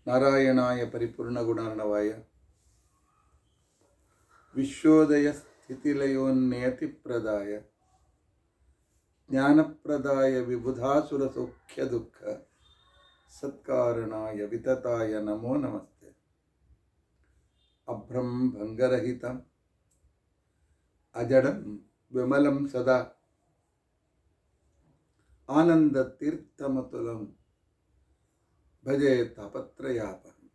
ನಾರಾಯಣಾಯ ಪರಿಪೂರ್ಣಗುಣಾರ್ಣವಾಯ ವಿಶ್ವೋದಯ ಸ್ಥಿತಿಲಯೋನ್ನಿಯತಿಪ್ರದಾಯ ಜ್ಞಾನಪ್ರದಾಯ ವಿಬುಧಾಸುರ ಸೌಖ್ಯ ದುಃಖ ಸತ್ಕಾರಣಾಯ ವಿತತಾಯ ನಮೋ ನಮಸ್ತೆ. ಅಭ್ರಂ ಭಂಗರಹಿತಂ ಅಜಡಂ ವಿಮಲಂ ಸದಾ ಆನಂದತೀರ್ಥಮತುಲಂ ಭಜೆ ತಾಪತ್ರಯಾಪಹಂ.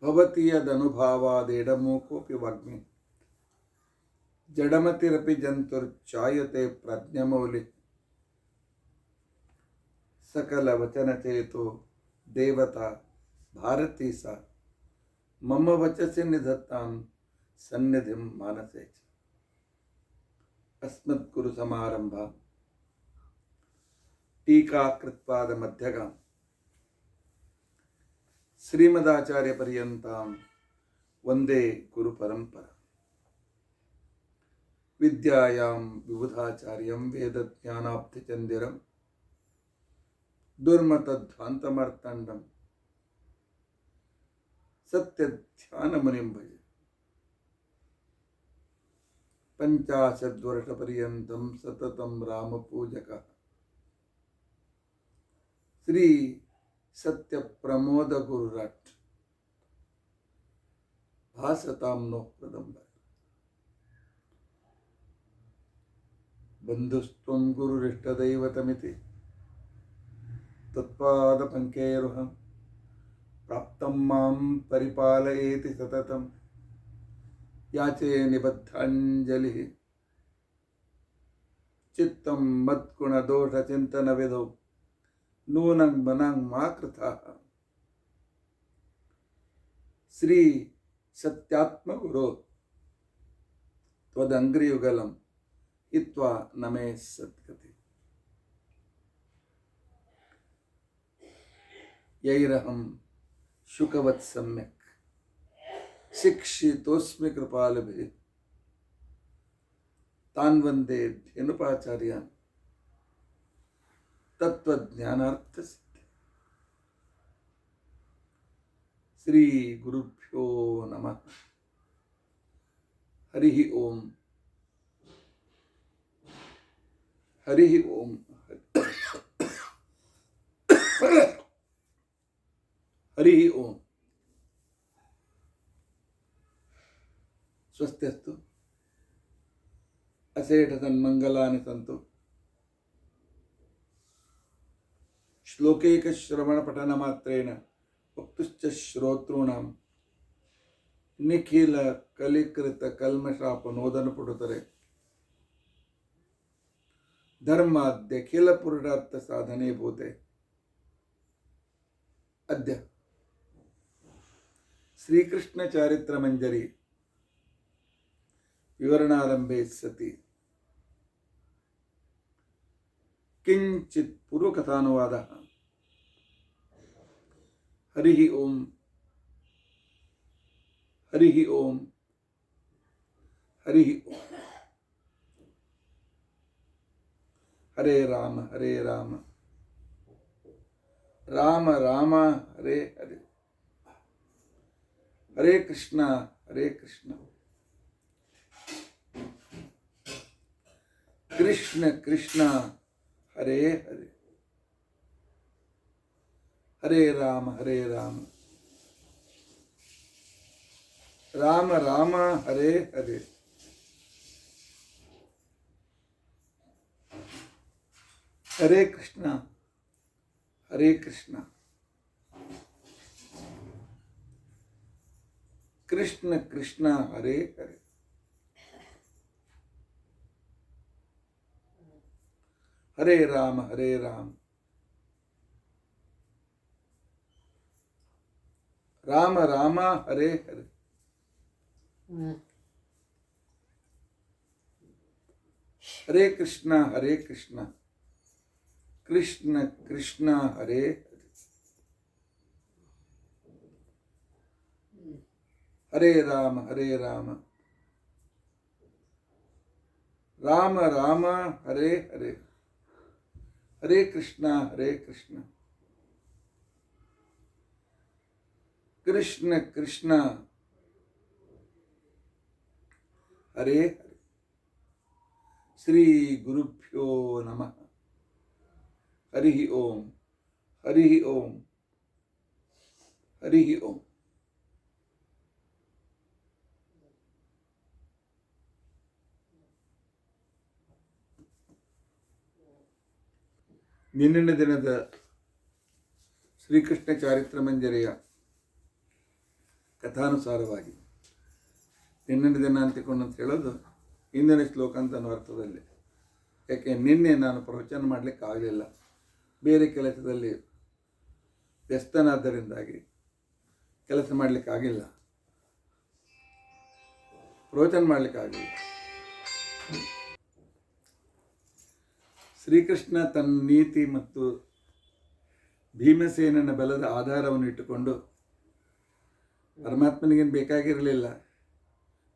ಭವತಿ ಯದನುಭಾವಾದೇಡಮೂಕೋಪಿ ವಾಗ್ಮಿ ಜಡಮತಿರಪಿ ಜಂತುರ್ಚಾಯತೆ ಪ್ರಜ್ಞಮೌಲಿ ಸಕಲ ವಚನಚೇತೋ ದೇವತಾ ಭಾರತೀ ಸಾ ಮಮ ವಚಸಿ ನಿಧತ್ತಾಂ ಸನ್ನಿಧಿಂ ಮಾನಸೇ ಚ. ಅಸ್ಮದ್ಗುರು ಸಮಾರಂಭ ಟೀಕಾಕೃತ್ಪಾದ ಮಧ್ಯಗಾಂ ಶ್ರೀಮದಾಚಾರ್ಯ ಪರ್ಯಂತಾಂ ವಂದೇ ಗುರು ಪರಂಪರಾ. ವಿದ್ಯಾಯಾಂ ವಿಬುಧಾಚಾರ್ಯಂ ವೇದಜ್ಞಾನಾಬ್ಧಿಚಂದಿರಂ ದುರ್ಮತಧ್ವಾಂತಮರ್ತಂಡಂ ಸತ್ಯಧ್ಯಾನಮುನಿಂ ಭಜೆ. ಪಂಚಾಶದ್ವರ್ಷಪರ್ಯಂತಂ ಸತತಂ ರಾಮಪೂಜಕಃ ಶ್ರೀ ಸತ್ಯ ಪ್ರಮೋದ ಗುರುರಾಟ್ ಭಾಸತಾಂ ನೋ ಪ್ರದಂಬರ. ಬಂಧುಸ್ತ್ವಂ ಗುರುರಿಷ್ಟದೈವತಮಿತಿ ತತ್ಪಾದ ಪಂಕೇರುಹಂ ಪ್ರಾಪ್ತಂ ಮಾಂ ಪರಿಪಾಲಯೇತಿ ಸತತಂ ಯಾಚೆ ನಿಬದ್ಧಾಂಜಲಿ. ಚಿತ್ತಂ ಮದ್ಗುಣದೋಷ ಚಿಂತನ ವಿಧೌ ನೂನಂ ಮನಂ ಮಾ ಕೃತಃ. ಶ್ರೀ ಸತ್ಯಾತ್ಮಗುರೋ ತ್ವದಂಗ್ರಿಯುಗಲಂ ಹಿತ್ವಾ ನಮೇ ಸದ್ಗತಿ. ಯೈರಹಂ ಶುಕವತ್ ಸಮ್ಯಕ್ ಶಿಕ್ಷಿತೋಸ್ಮಿ ಕೃಪಾಲುಭಿಃ ತಾನ್ ವಂದೇ ಧೇನುಪಾಚಾರ್ಯಾನ್ ತತ್ವಜ್ಞಾನಾರ್ಥ ಸಿದ್ಧಿ. ಶ್ರೀ ಗುರುಭ್ಯೋ ನಮಃ. ಹರಿ ಓಂ. ಹರಿ ಓಂ. ಹರಿ ಓಂ. ಸ್ವಸ್ತ್ಯಸ್ತು. ಅಸೇಢ ತನ್ಮಂಗಲಾನಿ ಸಂತು. ಶ್ಲೋಕೈಕ ಶ್ರವಣ ಪಠನ ಮಾತ್ರೇಣ ವಕ್ತುಶ್ಚ ಶ್ರೋತॄಣಾಂ ನಿಖಿಲ ಕಲಿಕೃತ ಕಲ್ಮಷಾಪನೋದನ ಪುಡುತ್ತದೆ. ಧರ್ಮಾದ್ಯಖಿಲ ಪುರುಷಾರ್ಥ ಸಾಧನೆ ಭೂತೆ. ಅದ್ಯ ಶ್ರೀಕೃಷ್ಣ ಚಾರಿತ್ರ ಮಂಜರಿ ವಿವರಣಾರಂಭೆ ಸತಿ ಕಿಂಚಿತ್ ಪೂರ್ವಕಥಾನುವಾದ. ಹರಿ ಓಂ. ಹರಿ ಓಂ. ಹರಿ ಓಂ. ಹರೇ ರಾಮ ಹರೇ ರಾಮ ರಾಮ ರಾಮ ಹರೇ ಹರೇ. ಹರೇ ಕೃಷ್ಣ ಹರೇ ಕೃಷ್ಣ ಕೃಷ್ಣ ಕೃಷ್ಣ ಹರೇ ಹರೇ. ಹರೇ ರಾಮ ಹರೇ ರಾಮ ರಾಮ ರಾಮ ಹರೇ ಹರೇ. ಹರೇ ಕೃಷ್ಣ ಹರೇ ಕೃಷ್ಣ ಕೃಷ್ಣ ಕೃಷ್ಣ ಹರೇ ಹರೇ. ಹರೇ ರಾಮ ಹರೇ ರಾಮ ರಾಮ ರಾಮ ಹರೇ ಹರೇ. ಹರೇ ಕೃಷ್ಣ ಹರೇ ಕೃಷ್ಣ ಕೃಷ್ಣ ಕೃಷ್ಣ ಹರೇ ಹರೇ. ಹರೇ ರಾಮ ಹರೇ ರಾಮ ರಾಮ ರಾಮ ಹರೇ ಹರೇ. ಹರೇ ಕೃಷ್ಣ ಕೃಷ್ಣ ಕೃಷ್ಣ ಹರೇ ಹರೇ. ಶ್ರೀ ಗುರುಭ್ಯೋ ನಮಃ. ಹರಿ ಓಂ ಹರಿ ಓಂ ಹರಿ ಓಂ. ನಿನ್ನಿನ ದಿನದ ಶ್ರೀಕೃಷ್ಣ ಚಾರಿತ್ರ ಮಂಜರಿಯ ಕಥಾನುಸಾರವಾಗಿ ನಿನ್ನಿನ ದಿನ ಅಂತಿಕೊಂಡು ಅಂತ ಹೇಳೋದು ಇಂದಿನ ಶ್ಲೋಕ ಅಂತ ಅನ್ನೋ ಅರ್ಥದಲ್ಲಿ. ಯಾಕೆ ನಿನ್ನೆ ನಾನು ಪ್ರವಚನ ಮಾಡಲಿಕ್ಕೆ ಆಗಲಿಲ್ಲ, ಬೇರೆ ಕೆಲಸದಲ್ಲಿ ವ್ಯಸ್ತನಾದ್ದರಿಂದಾಗಿ ಕೆಲಸ ಮಾಡಲಿಕ್ಕಾಗಿಲ್ಲ, ಪ್ರವಚನ ಮಾಡಲಿಕ್ಕಾಗಲಿಲ್ಲ. ಶ್ರೀಕೃಷ್ಣ ತನ್ನ ನೀತಿ ಮತ್ತು ಭೀಮಸೇನನ ಬಲದ ಆಧಾರವನ್ನು ಇಟ್ಟುಕೊಂಡು ಪರಮಾತ್ಮನಿಗೇನು ಬೇಕಾಗಿರಲಿಲ್ಲ,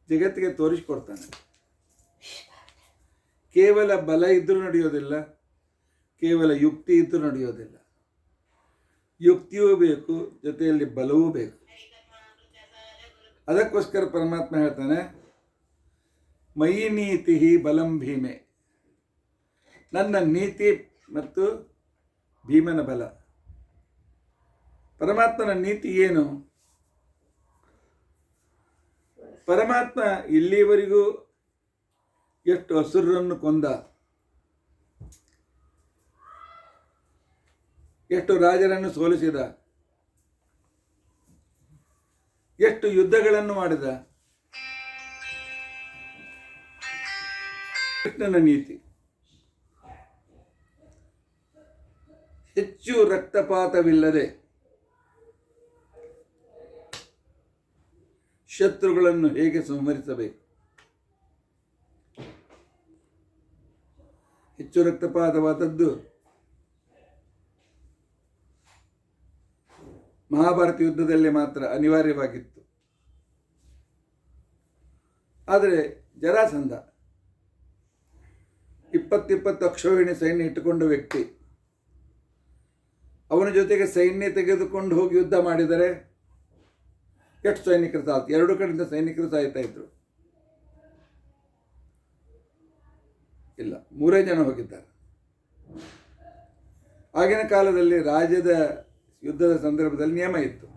ಜಗತ್ತಿಗೆ ತೋರಿಸಿಕೊಡ್ತಾನೆ. ಕೇವಲ ಬಲ ಇದ್ದರೂ ನಡೆಯೋದಿಲ್ಲ, ಕೇವಲ ಯುಕ್ತಿ ಇದ್ದರೂ ನಡೆಯೋದಿಲ್ಲ. ಯುಕ್ತಿಯೂ ಬೇಕು, ಜೊತೆಯಲ್ಲಿ ಬಲವೂ ಬೇಕು. ಅದಕ್ಕೋಸ್ಕರ ಪರಮಾತ್ಮ ಹೇಳ್ತಾನೆ, ಮಯಿ ನೀತಿ ಬಲಂ ಭೀಮೆ. ನನ್ನ ನೀತಿ ಮತ್ತು ಭೀಮನ ಬಲ. ಪರಮಾತ್ಮನ ನೀತಿ ಏನು? ಪರಮಾತ್ಮ ಇಲ್ಲಿವರೆಗೂ ಎಷ್ಟು ಅಸುರರನ್ನು ಕೊಂದ, ಎಷ್ಟು ರಾಜರನ್ನು ಸೋಲಿಸಿದ, ಎಷ್ಟು ಯುದ್ಧಗಳನ್ನು ಮಾಡಿದ. ಕೃಷ್ಣನ ನೀತಿ ಹೆಚ್ಚು ರಕ್ತಪಾತವಿಲ್ಲದೆ ಶತ್ರುಗಳನ್ನು ಹೇಗೆ ಸಂಹರಿಸಬೇಕು. ಹೆಚ್ಚು ರಕ್ತಪಾತವಾದದ್ದು ಮಹಾಭಾರತ ಯುದ್ಧದಲ್ಲಿ ಮಾತ್ರ ಅನಿವಾರ್ಯವಾಗಿತ್ತು. ಆದರೆ ಜರಾಸಂಧ 20 ಅಕ್ಷೋಹಿಣಿ ಸೈನ್ಯ ಇಟ್ಟುಕೊಂಡ ವ್ಯಕ್ತಿ, ಅವನ ಜೊತೆಗೆ ಸೈನ್ಯ ತೆಗೆದುಕೊಂಡು ಹೋಗಿ ಯುದ್ಧ ಮಾಡಿದರೆ ಎಷ್ಟು ಸೈನಿಕರು ಸಾಯ್ತು? 2 ಕಡೆಯಿಂದ ಸೈನಿಕರು ಸಾಯ್ತಾ ಇದ್ರು. ಇಲ್ಲ, 3 ಜನ ಹೋಗಿದ್ದಾರೆ. ಆಗಿನ ಕಾಲದಲ್ಲಿ ರಾಜ್ಯದ ಯುದ್ಧದ ಸಂದರ್ಭದಲ್ಲಿ ನಿಯಮ ಇತ್ತು.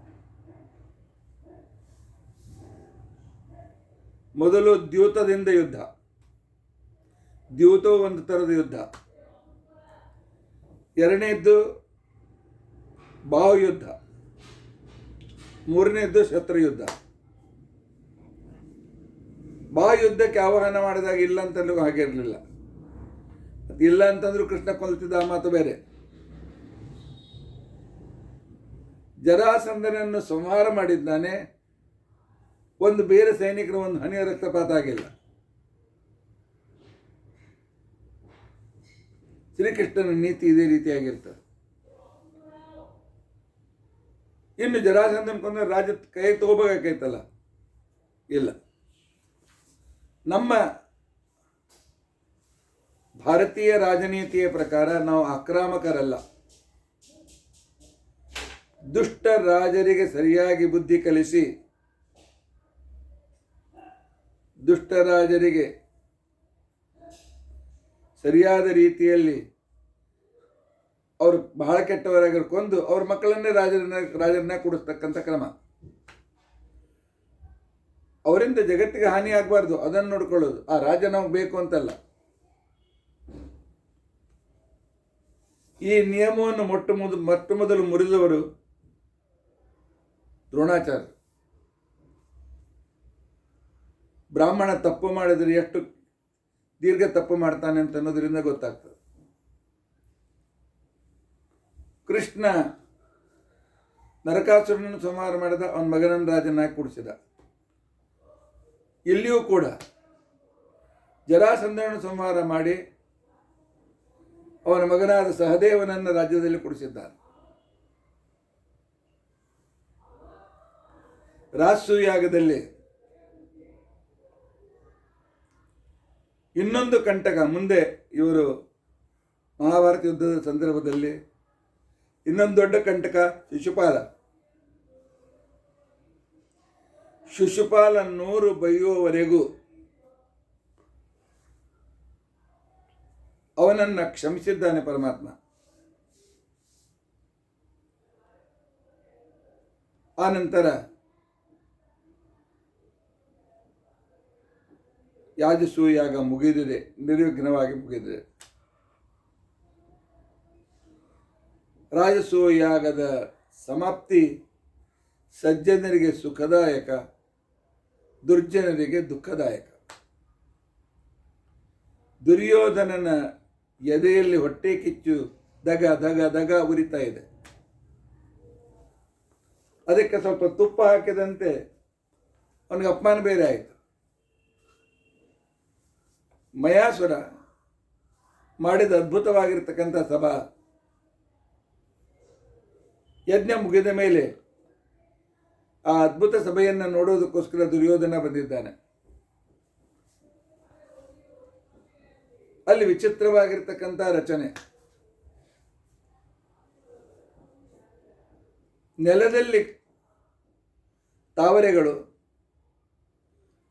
ಮೊದಲು ದ್ಯೂತದಿಂದ ಯುದ್ಧ, ದ್ಯೂತವು ಒಂದು ಥರದ ಯುದ್ಧ. ಎರಡನೇದ್ದು ಬಾಹುಯುದ್ಧ, ಮೂರನೇದ್ದು ಶತ್ರುಯುದ್ಧ. ಬಾಹುಯುದ್ಧಕ್ಕೆ ಆಹ್ವಾನ ಮಾಡಿದಾಗ ಇಲ್ಲ ಅಂತಲೂ ಹಾಗೆ ಇರಲಿಲ್ಲ. ಇಲ್ಲ ಅಂತಂದ್ರೂ ಕೃಷ್ಣ ಕೊಲ್ತಿದ್ದ, ಆ ಮಾತು ಬೇರೆ. ಜರಾಸಂಧನನ್ನು ಸಂಹಾರ ಮಾಡಿದ್ದಾನೆ, ಒಂದು ಬೇರೆ ಸೈನಿಕರ ಒಂದು ಹನಿಯ ರಕ್ತಪಾತ ಆಗಿಲ್ಲ. ಶ್ರೀಕೃಷ್ಣನ ನೀತಿ ಇದೇ ರೀತಿಯಾಗಿರ್ತದೆ. ಇನ್ನು ಜರಾಸಂಧನ ಕೊಂದ ರಾಜ್ಯ ಕೈ ತಗೋಬೇಕಾಯ್ತಲ್ಲ, ಇಲ್ಲ. ನಮ್ಮ ಭಾರತೀಯ ರಾಜನೀತಿಯ ಪ್ರಕಾರ ನಾವು ಆಕ್ರಮಕರಲ್ಲ. ದುಷ್ಟ ರಾಜರಿಗೆ ಸರಿಯಾಗಿ ಬುದ್ಧಿ ಕಲಿಸಿ, ದುಷ್ಟ ರಾಜರಿಗೆ ಸರಿಯಾದ ರೀತಿಯಲ್ಲಿ ಅವರು ಬಹಳ ಕೆಟ್ಟವರಾಗಿ ಕೊಂದು ಅವ್ರ ಮಕ್ಕಳನ್ನೇ ರಾಜರನ್ನ ಕೂಡಿಸ್ತಕ್ಕಂಥ ಕ್ರಮ. ಅವರಿಂದ ಜಗತ್ತಿಗೆ ಹಾನಿ ಆಗಬಾರ್ದು, ಅದನ್ನು ನೋಡ್ಕೊಳ್ಳೋದು. ಆ ರಾಜ್ಯ ನಮಗೆ ಬೇಕು ಅಂತಲ್ಲ. ಈ ನಿಯಮವನ್ನು ಮೊಟ್ಟ ಮೊದಲು ಮುರಿದವರು ದ್ರೋಣಾಚಾರ್ಯ. ಬ್ರಾಹ್ಮಣ ತಪ್ಪು ಮಾಡಿದರೆ ಎಷ್ಟು ದೀರ್ಘ ತಪ್ಪು ಮಾಡ್ತಾನೆ ಅಂತ ಅನ್ನೋದ್ರಿಂದ ಗೊತ್ತಾಗ್ತದೆ. ಕೃಷ್ಣ ನರಕಾಸುರನನ್ನು ಸಂಹಾರ ಮಾಡಿದ, ಅವನ ಮಗನನ್ನು ರಾಜನಾಗಿ ಕೂಡಿಸಿದ. ಇಲ್ಲಿಯೂ ಕೂಡ ಜರಾಸಂಧನನ್ನು ಸಂಹಾರ ಮಾಡಿ ಅವನ ಮಗನಾದ ಸಹದೇವನನ್ನು ರಾಜ್ಯದಲ್ಲಿ ಕೂಡಿಸಿದ್ದಾನೆ. ರಾಜಸೂಯಾಗದಲ್ಲಿ ಇನ್ನೊಂದು ಕಂಟಕ, ಮುಂದೆ ಇವರು ಮಹಾಭಾರತ ಯುದ್ಧದ ಸಂದರ್ಭದಲ್ಲಿ ಇನ್ನೊಂದು ದೊಡ್ಡ ಕಂಟಕ ಶಿಶುಪಾಲ. ಶಿಶುಪಾಲ 100 ಬೈಯುವವರೆಗೂ ಅವನನ್ನು ಕ್ಷಮಿಸಿದ್ದಾನೆ ಪರಮಾತ್ಮ. ಆ ನಂತರ ಯಾಜಸೂಯಾಗ ಮುಗಿದಿದೆ, ನಿರ್ವಿಘ್ನವಾಗಿ ಮುಗಿದಿದೆ. ರಾಜಸೂಯಾಗದ ಸಮಾಪ್ತಿ ಸಜ್ಜನರಿಗೆ ಸುಖದಾಯಕ, ದುರ್ಜನರಿಗೆ ದುಃಖದಾಯಕ. ದುರ್ಯೋಧನನ ಎದೆಯಲ್ಲಿ ಹೊಟ್ಟೆ ಕಿಚ್ಚು ದಗ ದಗ ದಗ ಉರಿತಾ ಇದೆ. ಅದಕ್ಕೆ ಸ್ವಲ್ಪ ತುಪ್ಪ ಹಾಕಿದಂತೆ ಅವನಿಗೆ ಅಪಮಾನ ಬೇರೆ ಆಯಿತು. ಮಯಾಸುರ ಮಾಡಿದ ಅದ್ಭುತವಾಗಿರ್ತಕ್ಕಂಥ ಸಭಾ ಯಜ್ಞ ಮುಗಿದ ಮೇಲೆ ಆ ಅದ್ಭುತ ಸಭೆಯನ್ನು ನೋಡೋದಕ್ಕೋಸ್ಕರ ದುರ್ಯೋಧನ ಬಂದಿದ್ದಾನೆ. ಅಲ್ಲಿ ವಿಚಿತ್ರವಾಗಿರ್ತಕ್ಕಂಥ ರಚನೆ. ನೆಲದಲ್ಲಿ ತಾವರೆಗಳು,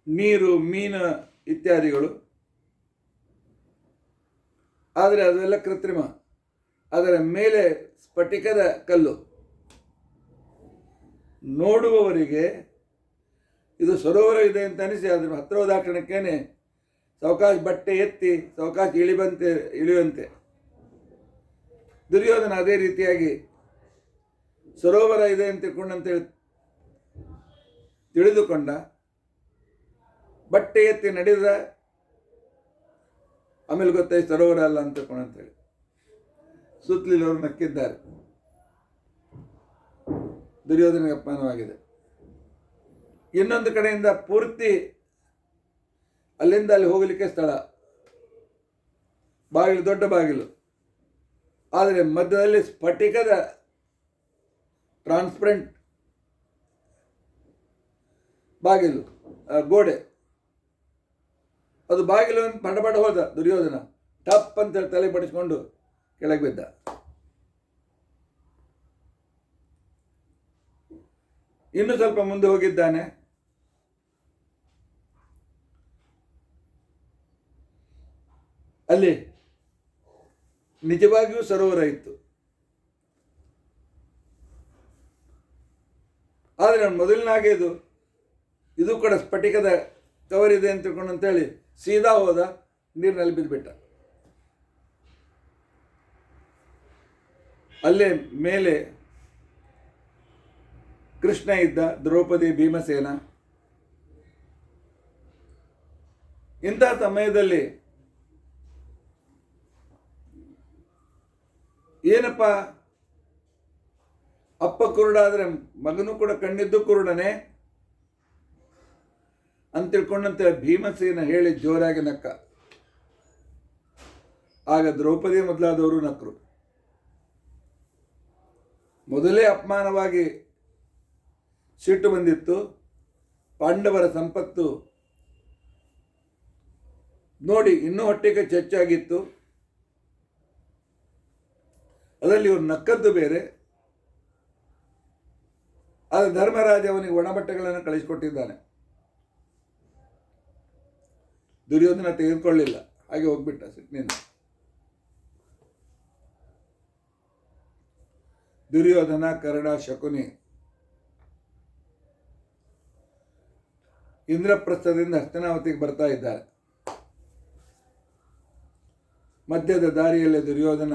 ನೀರು, ಮೀನು ಇತ್ಯಾದಿಗಳು. ಆದರೆ ಅದೆಲ್ಲ ಕೃತ್ರಿಮ. ಅದರ ಮೇಲೆ ಸ್ಫಟಿಕದ ಕಲ್ಲು. ನೋಡುವವರಿಗೆ ಇದು ಸರೋವರ ಇದೆ ಅಂತ ಅನಿಸಿ ಅದರ ಹತ್ತಿರ ಹೋದಾಕ್ಷಣಕ್ಕೇನೆ ಸಾವಕಾಶ ಬಟ್ಟೆ ಎತ್ತಿ ಸಾವಕಾಶ ಇಳಿಯುವಂತೆ. ದುರ್ಯೋಧನ ಅದೇ ರೀತಿಯಾಗಿ ಸರೋವರ ಇದೆ ಅಂತ ತಿಳ್ಕೊಂಡಂತೇಳಿ ತಿಳಿದುಕೊಂಡ, ಬಟ್ಟೆ ಎತ್ತಿ ನಡೆದ. ಆಮೇಲೆ ಗೊತ್ತಾಯ್ತು ಸರೋವರ ಅಲ್ಲ ಅಂತ ತಿಳ್ಕೊಂಡಂತೇಳಿ. ಸುತ್ತಲಿನವರು ನಕ್ಕಿದ್ದಾರೆ. ದುರ್ಯೋಧನಿಗೆ ಅಪಮಾನವಾಗಿದೆ. ಇನ್ನೊಂದು ಕಡೆಯಿಂದ ಪೂರ್ತಿ ಅಲ್ಲಿಂದ ಅಲ್ಲಿ ಹೋಗಲಿಕ್ಕೆ ಸ್ಥಳ, ಬಾಗಿಲು, ದೊಡ್ಡ ಬಾಗಿಲು. ಆದರೆ ಮಧ್ಯದಲ್ಲಿ ಸ್ಫಟಿಕದ ಟ್ರಾನ್ಸ್ಪರೆಂಟ್ ಬಾಗಿಲು, ಗೋಡೆ. ಅದು ಬಾಗಿಲು ಪಡಬಡ ಹೋದ ದುರ್ಯೋಧನ. ಟಪ್ ಅಂತೇಳಿ ತಲೆ ಬಡಿಸ್ಕೊಂಡು ಕೆಳಗೆ ಬಿದ್ದ. ಇನ್ನು ಸ್ವಲ್ಪ ಮುಂದೆ ಹೋಗಿದ್ದಾನೆ. ಅಲ್ಲಿ ನಿಜವಾಗಿಯೂ ಸರೋವರ ಇತ್ತು. ಆದರೆ ಅವನು ಮೊದಲಿನಾಗೆ ಇದು ಕೂಡ ಸ್ಫಟಿಕದ ಕವರ್ ಇದೆ ಅಂತ ತಿಳ್ಕೊಂಡು ಅಂತೇಳಿ ಸೀದಾ ಹೋದ, ನೀರಿನಲ್ಲಿ ಬಿದ್ದುಬಿಟ್ಟ. ಅಲ್ಲೇ ಮೇಲೆ ಕೃಷ್ಣ ಇದ್ದ, ದ್ರೌಪದಿ, ಭೀಮಸೇನ. ಇಂತಹ ಸಮಯದಲ್ಲಿ ಏನಪ್ಪ, ಅಪ್ಪ ಕುರುಡಾದರೆ ಮಗನೂ ಕೂಡ ಕಣ್ಣಿದ್ದು ಕುರುಡನೆ ಅಂತ ತಿಳ್ಕೊಂಡಂತೆ ಭೀಮಸೇನ ಹೇಳಿ ಜೋರಾಗಿ ನಕ್ಕ. ಆಗ ದ್ರೌಪದಿ ಮೊದಲಾದವರು ನಕ್ಕರು. ಮೊದಲೇ ಅಪಮಾನವಾಗಿ ಸಿಟ್ಟು ಬಂದಿತ್ತು. ಪಾಂಡವರ ಸಂಪತ್ತು ನೋಡಿ ಇನ್ನೂ ಹೊಟ್ಟೆಗೆ ಹೆಚ್ಚಾಗಿತ್ತು. ಅದರಲ್ಲಿ ಇವರು ನಕ್ಕದ್ದು ಬೇರೆ. ಆದರೆ ಧರ್ಮರಾಜ ಅವನಿಗೆ ಒಣಬಟ್ಟೆಗಳನ್ನು ಕಳಿಸಿಕೊಟ್ಟಿದ್ದಾನೆ. ದುರ್ಯೋಧನ ತೆಗೆದುಕೊಳ್ಳಿಲ್ಲ, ಹಾಗೆ ಹೋಗ್ಬಿಟ್ಟ ಸಿಟ್ಟಿನಿಂದ. ದುರ್ಯೋಧನ, ಕರ್ಣ, ಶಕುನಿ ಇಂದ್ರಪ್ರಸ್ಥದಿಂದ ಹಸ್ತನಾವತಿಗೆ ಬರ್ತಾ ಇದ್ದಾರೆ. ಮಧ್ಯದ ದಾರಿಯಲ್ಲಿ ದುರ್ಯೋಧನ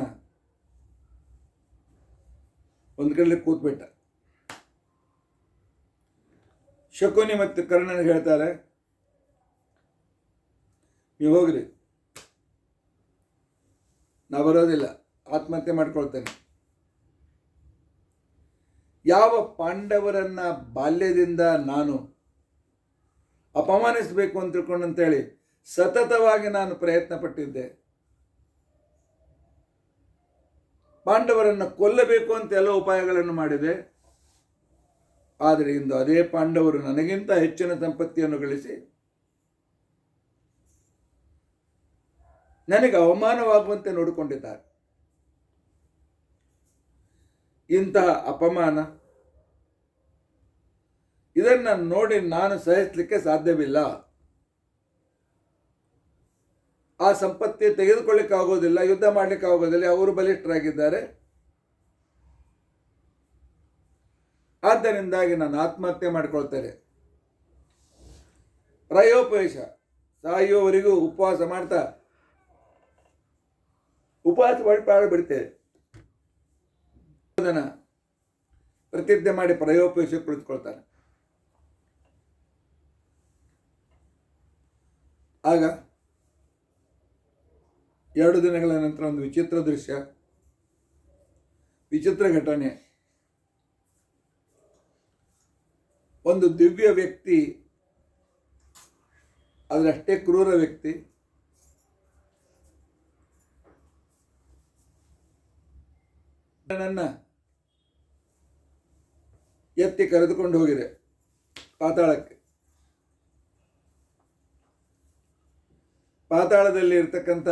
ಒಂದು ಕಡೆ ಕೂತ್ಬಿಟ್ಟ. ಶಕುನಿ ಮತ್ತು ಕರ್ಣನಿಗೆ ಹೇಳ್ತಾರೆ, ನೀವು ಹೋಗ್ರಿ, ನಾ ಬರೋದಿಲ್ಲ, ಆತ್ಮಹತ್ಯೆ ಮಾಡ್ಕೊಳ್ತೇನೆ. ಯಾವ ಪಾಂಡವರನ್ನ ಬಾಲ್ಯದಿಂದ ನಾನು ಅಪಮಾನಿಸಬೇಕು ಅಂತ ತಿಳ್ಕೊಂಡಂತೇಳಿ ಸತತವಾಗಿ ನಾನು ಪ್ರಯತ್ನ ಪಟ್ಟಿದ್ದೆ. ಪಾಂಡವರನ್ನು ಕೊಲ್ಲಬೇಕು ಅಂತ ಎಲ್ಲ ಉಪಾಯಗಳನ್ನು ಮಾಡಿದೆ. ಆದರೆ ಇಂದು ಅದೇ ಪಾಂಡವರು ನನಗಿಂತ ಹೆಚ್ಚಿನ ಸಂಪತ್ತಿಯನ್ನು ಗಳಿಸಿ ನನಗೆ ಅವಮಾನವಾಗುವಂತೆ ನೋಡಿಕೊಂಡಿದ್ದಾರೆ. ಇಂತಹ ಅಪಮಾನ, ಇದನ್ನು ನೋಡಿ ನಾನು ಸಹಿಸಲಿಕ್ಕೆ ಸಾಧ್ಯವಿಲ್ಲ. ಆ ಸಂಪತ್ತಿ ತೆಗೆದುಕೊಳ್ಳಿಕ್ಕೆ ಆಗೋದಿಲ್ಲ, ಯುದ್ಧ ಮಾಡಲಿಕ್ಕೆ ಆಗೋದಿಲ್ಲ, ಅವರು ಬಲಿಷ್ಠರಾಗಿದ್ದಾರೆ. ಆದ್ದರಿಂದಾಗಿ ನಾನು ಆತ್ಮಹತ್ಯೆ ಮಾಡಿಕೊಳ್ತೇನೆ. ಪ್ರಾಯೋಪವೇಶ, ಸಾಯುವವರೆಗೂ ಉಪವಾಸ ಮಾಡ್ತಾ ಮಾಡಿಬಿಡ್ತೇವೆ. ಅದನ್ನು ಪ್ರತಿಜ್ಞೆ ಮಾಡಿ ಪ್ರಾಯೋಪವೇಶ ಕುಳಿತುಕೊಳ್ತಾನೆ. ಆಗ 2 ದಿನಗಳ ನಂತರ ಒಂದು ವಿಚಿತ್ರ ದೃಶ್ಯ, ವಿಚಿತ್ರ ಘಟನೆ. ಒಂದು ದಿವ್ಯ ವ್ಯಕ್ತಿ, ಅದರಷ್ಟೇ ಕ್ರೂರ ವ್ಯಕ್ತಿ, ನನ್ನ ಎತ್ತಿ ಕರೆದುಕೊಂಡು ಹೋಗಿದೆ ಪಾತಾಳಕ್ಕೆ. ಪಾತಾಳದಲ್ಲಿ ಇರ್ತಕ್ಕಂಥ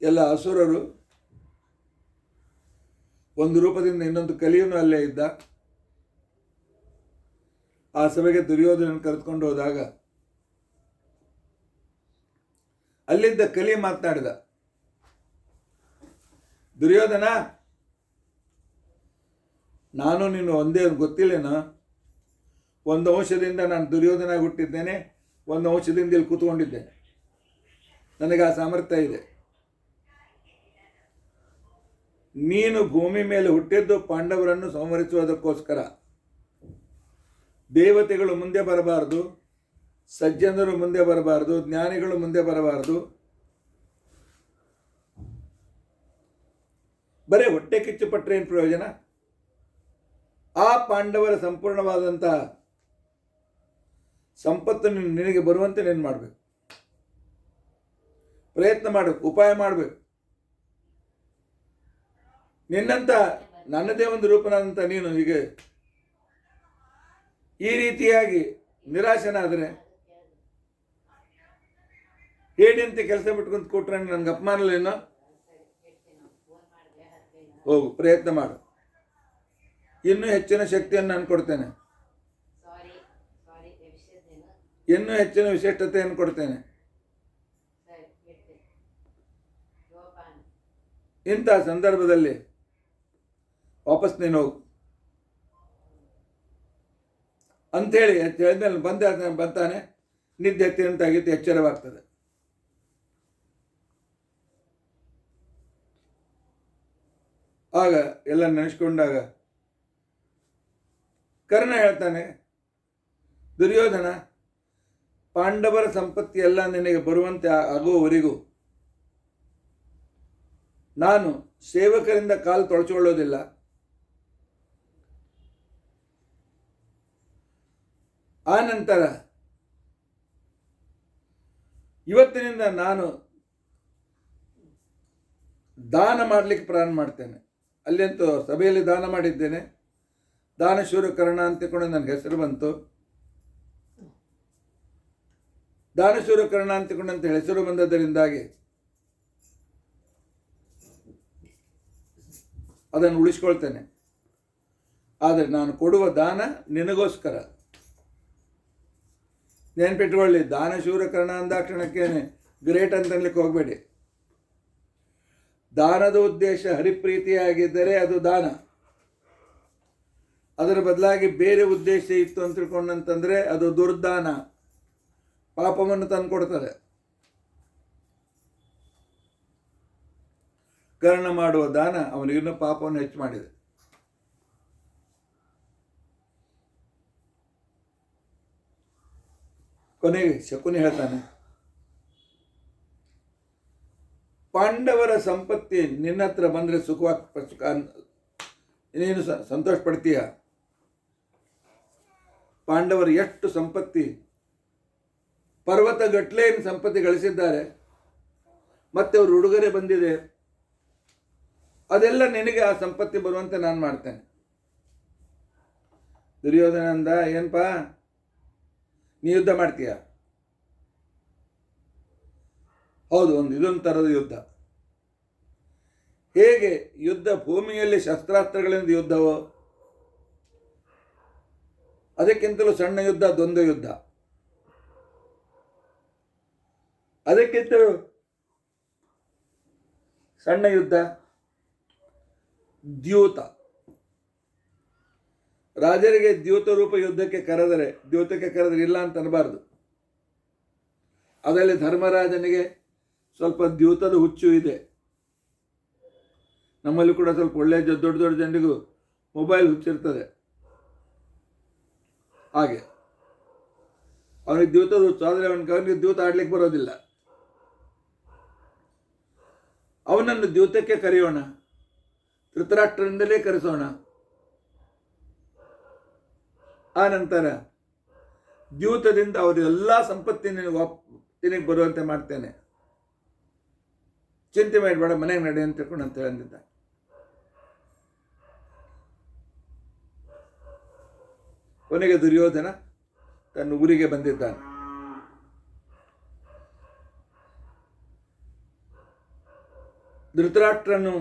ಎಲ್ಲ ಅಸುರರು ಒಂದು ರೂಪದಿಂದ ಇನ್ನೊಂದು ಕಲಿಯೂ ಅಲ್ಲೇ ಇದ್ದ. ಆ ಸಭೆಗೆ ದುರ್ಯೋಧನ ಕರೆದುಕೊಂಡು ಹೋದಾಗ ಅಲ್ಲಿದ್ದ ಕಲಿ ಮಾತನಾಡಿದ, ದುರ್ಯೋಧನ, ನಾನು ನೀನು ಒಂದೇ ಗೊತ್ತಿಲ್ಲೇನೋ, ಒಂದು ಅಂಶದಿಂದ ನಾನು ದುರ್ಯೋಧನ ಹುಟ್ಟಿದ್ದೇನೆ, ಒಂದು ಅಂಶದಿಂದ ಇಲ್ಲಿ ಕೂತ್ಕೊಂಡಿದ್ದೇನೆ, ನನಗೆ ಆ ಸಾಮರ್ಥ್ಯ ಇದೆ. ನೀನು ಭೂಮಿ ಮೇಲೆ ಹುಟ್ಟಿದ್ದು ಪಾಂಡವರನ್ನು ಸಂಹರಿಸುವುದಕ್ಕೋಸ್ಕರ. ದೇವತೆಗಳು ಮುಂದೆ ಬರಬಾರದು, ಸಜ್ಜನರು ಮುಂದೆ ಬರಬಾರದು, ಜ್ಞಾನಿಗಳು ಮುಂದೆ ಬರಬಾರದು. ಬರೀ ಹೊಟ್ಟೆ ಕಿಚ್ಚು ಪಟ್ಟರೆ ಏನು ಪ್ರಯೋಜನ? ಆ ಪಾಂಡವರ ಸಂಪೂರ್ಣವಾದಂಥ ಸಂಪತ್ತನ್ನು ನಿನಗೆ ಬರುವಂತೆ ನೀನು ಮಾಡಬೇಕು, ಪ್ರಯತ್ನ ಮಾಡಬೇಕು, ಉಪಾಯ ಮಾಡಬೇಕು. ನಿನ್ನಂಥ ನನ್ನದೇ ಒಂದು ರೂಪನಾದಂಥ ನೀನು ಹೀಗೆ ಈ ರೀತಿಯಾಗಿ ನಿರಾಶನಾದರೆ, ಹೇಳಿಂತೆ ಕೆಲಸ ಬಿಟ್ಕೊಂತ ಕೊಟ್ರೆ ನನಗೆ ಅಪಮಾನಲೇನೋ? ಹೋಗು, ಪ್ರಯತ್ನ ಮಾಡು, ಇನ್ನೂ ಹೆಚ್ಚಿನ ಶಕ್ತಿಯನ್ನು ನಾನು ಕೊಡ್ತೇನೆ, ಇನ್ನೂ ಹೆಚ್ಚಿನ ವಿಶಿಷ್ಟತೆಯನ್ನು ಕೊಡ್ತೇನೆ. ಇಂಥ ಸಂದರ್ಭದಲ್ಲಿ ವಾಪಸ್ ನೀನು ಹೋಗು ಅಂಥೇಳಿ ಹೇಳಿದ್ಮೇಲೆ ಬಂತಾನೆ. ನಿದ್ದೆ ಎತ್ತಿನಂತಾಗಿತ್ತು, ಎಚ್ಚರವಾಗ್ತದೆ. ಆಗ ಎಲ್ಲ ನೆನೆಸ್ಕೊಂಡಾಗ ಕರ್ಣ ಹೇಳ್ತಾನೆ, ದುರ್ಯೋಧನ, ಪಾಂಡವರ ಸಂಪತ್ತಿ ಎಲ್ಲ ನಿನಗೆ ಬರುವಂತೆ ಆಗುವವರೆಗೂ ನಾನು ಸೇವಕರಿಂದ ಕಾಲು ತೊಳಚಿಕೊಳ್ಳೋದಿಲ್ಲ. ಆ ನಂತರ ಇವತ್ತಿನಿಂದ ನಾನು ದಾನ ಮಾಡಲಿಕ್ಕೆ ಪ್ರಾರಂಭ ಮಾಡ್ತೇನೆ. ಅಲ್ಲಂತೂ ಸಭೆಯಲ್ಲಿ ದಾನ ಮಾಡಿದ್ದೇನೆ, ದಾನಶೂರ ಕರ್ಣ ಅಂತಕೊಂಡು ನನಗೆ ಹೆಸರು ಬಂತು. ದಾನಶೂರ ಕರ್ಣ ಅಂತಕೊಂಡಂತ ಹೆಸರು ಬಂದದ್ದರಿಂದಾಗಿ ಅದನ್ನು ಉಳಿಸ್ಕೊಳ್ತೇನೆ. ಆದರೆ ನಾನು ಕೊಡುವ ದಾನ ನಿನಗೋಸ್ಕರ. ನೆನ್ಪಿಟ್ಕೊಳ್ಳಿ, ದಾನಶೂರ ಕರ್ಣ ಅಂದಾಕ್ಷಣಕ್ಕೇನೆ ಗ್ರೇಟ್ ಅಂತನ್ಲಿಕ್ಕೆ ಹೋಗಬೇಡಿ. ದಾನದ ಉದ್ದೇಶ ಹರಿಪ್ರೀತಿಯಾಗಿದ್ದರೆ ಅದು ದಾನ. ಅದರ ಬದಲಾಗಿ ಬೇರೆ ಉದ್ದೇಶ ಇತ್ತು ಅಂತ ತಿಳ್ಕೊಂಡಂತಂದರೆ ಅದು ದುರ್ದಾನ, ಪಾಪವನ್ನು ತಂದು ಕೊಡ್ತದೆ. ಕರ್ಣ ಮಾಡುವ ದಾನ ಅವನಿಗಿನ್ನೂ ಪಾಪವನ್ನು ಹೆಚ್ಚು ಮಾಡಿದೆ. ಕೊನೆಗೆ ಶಕುನಿ ಹೇಳ್ತಾನೆ, ಪಾಂಡವರ ಸಂಪತ್ತಿ ನಿನ್ನ ಹತ್ರ ಬಂದರೆ ನೀನು ಸಂತೋಷ ಪಡ್ತೀಯ. ಪಾಂಡವರು ಎಷ್ಟು ಸಂಪತ್ತಿ, ಪರ್ವತಗಟ್ಟಲೆ ಸಂಪತ್ತಿ ಗಳಿಸಿದ್ದಾರೆ, ಮತ್ತೆ ಅವರು ಉಡುಗೊರೆ ಬಂದಿದೆ, ಅದೆಲ್ಲ ನಿನಗೆ ಆ ಸಂಪತ್ತಿ ಬರುವಂತೆ ನಾನು ಮಾಡ್ತೇನೆ. ದುರ್ಯೋಧನ ಅಂದ, ಏನಪ್ಪಾ ನೀ ಯುದ್ಧ ಮಾಡ್ತೀಯ? ಹೌದು, ಇದೊಂದು ಥರದ ಯುದ್ಧ. ಹೇಗೆ ಯುದ್ಧ ಭೂಮಿಯಲ್ಲಿ ಶಸ್ತ್ರಾಸ್ತ್ರಗಳಿಂದ ಯುದ್ಧವೋ ಅದಕ್ಕಿಂತಲೂ ಸಣ್ಣ ಯುದ್ಧ ದ್ವಂದ್ವ ಯುದ್ಧ, ಅದಕ್ಕಿಂತಲೂ ಸಣ್ಣ ಯುದ್ಧ ದ್ಯೂತ. ರಾಜರಿಗೆ ದ್ಯೂತ ರೂಪ ಯುದ್ಧಕ್ಕೆ ಕರೆದರೆ ಇಲ್ಲ ಅಂತ ಅನ್ನಬಾರ್ದು. ಅದರಲ್ಲಿ ಧರ್ಮರಾಜನಿಗೆ ಸ್ವಲ್ಪ ದ್ಯೂತದ ಹುಚ್ಚು ಇದೆ. ನಮ್ಮಲ್ಲಿ ಕೂಡ ಸ್ವಲ್ಪ ಒಳ್ಳೆಯ ದೊಡ್ಡ ದೊಡ್ಡ ಜನರಿಗೂ ಮೊಬೈಲ್ ಹುಚ್ಚಿರ್ತದೆ. ಹಾಗೆ ಅವನಿಗೆ ದ್ಯೂತದ ಹುಚ್ಚು, ಆದರೆ ಅವನಿಗೆ ದ್ಯೂತ ಆಡ್ಲಿಕ್ಕೆ ಬರೋದಿಲ್ಲ. ಅವನನ್ನು ದ್ಯೂತಕ್ಕೆ ಕರೆಯೋಣ, ಧೃತರಾಷ್ಟ್ರರಿಂದಲೇ ಕರೆಸೋಣ. ಆ ನಂತರ ದ್ಯೂತದಿಂದ ಅವರೆಲ್ಲ ಸಂಪತ್ತಿನಿಗೆ ಬರುವಂತೆ ಮಾಡ್ತೇನೆ, ಚಿಂತೆ ಮಾಡಬೇಡ, ಮನೆಗೆ ನಡೆ ಅಂತ ತಿಳ್ಕೊಂಡು ಅಂತ ಹೇಳಿದ್ದ. ಕೊನೆಗೆ ದುರ್ಯೋಧನ ತನ್ನ ಊರಿಗೆ ಬಂದಿದ್ದಾನೆ. ಧೃತರಾಷ್ಟ್ರನು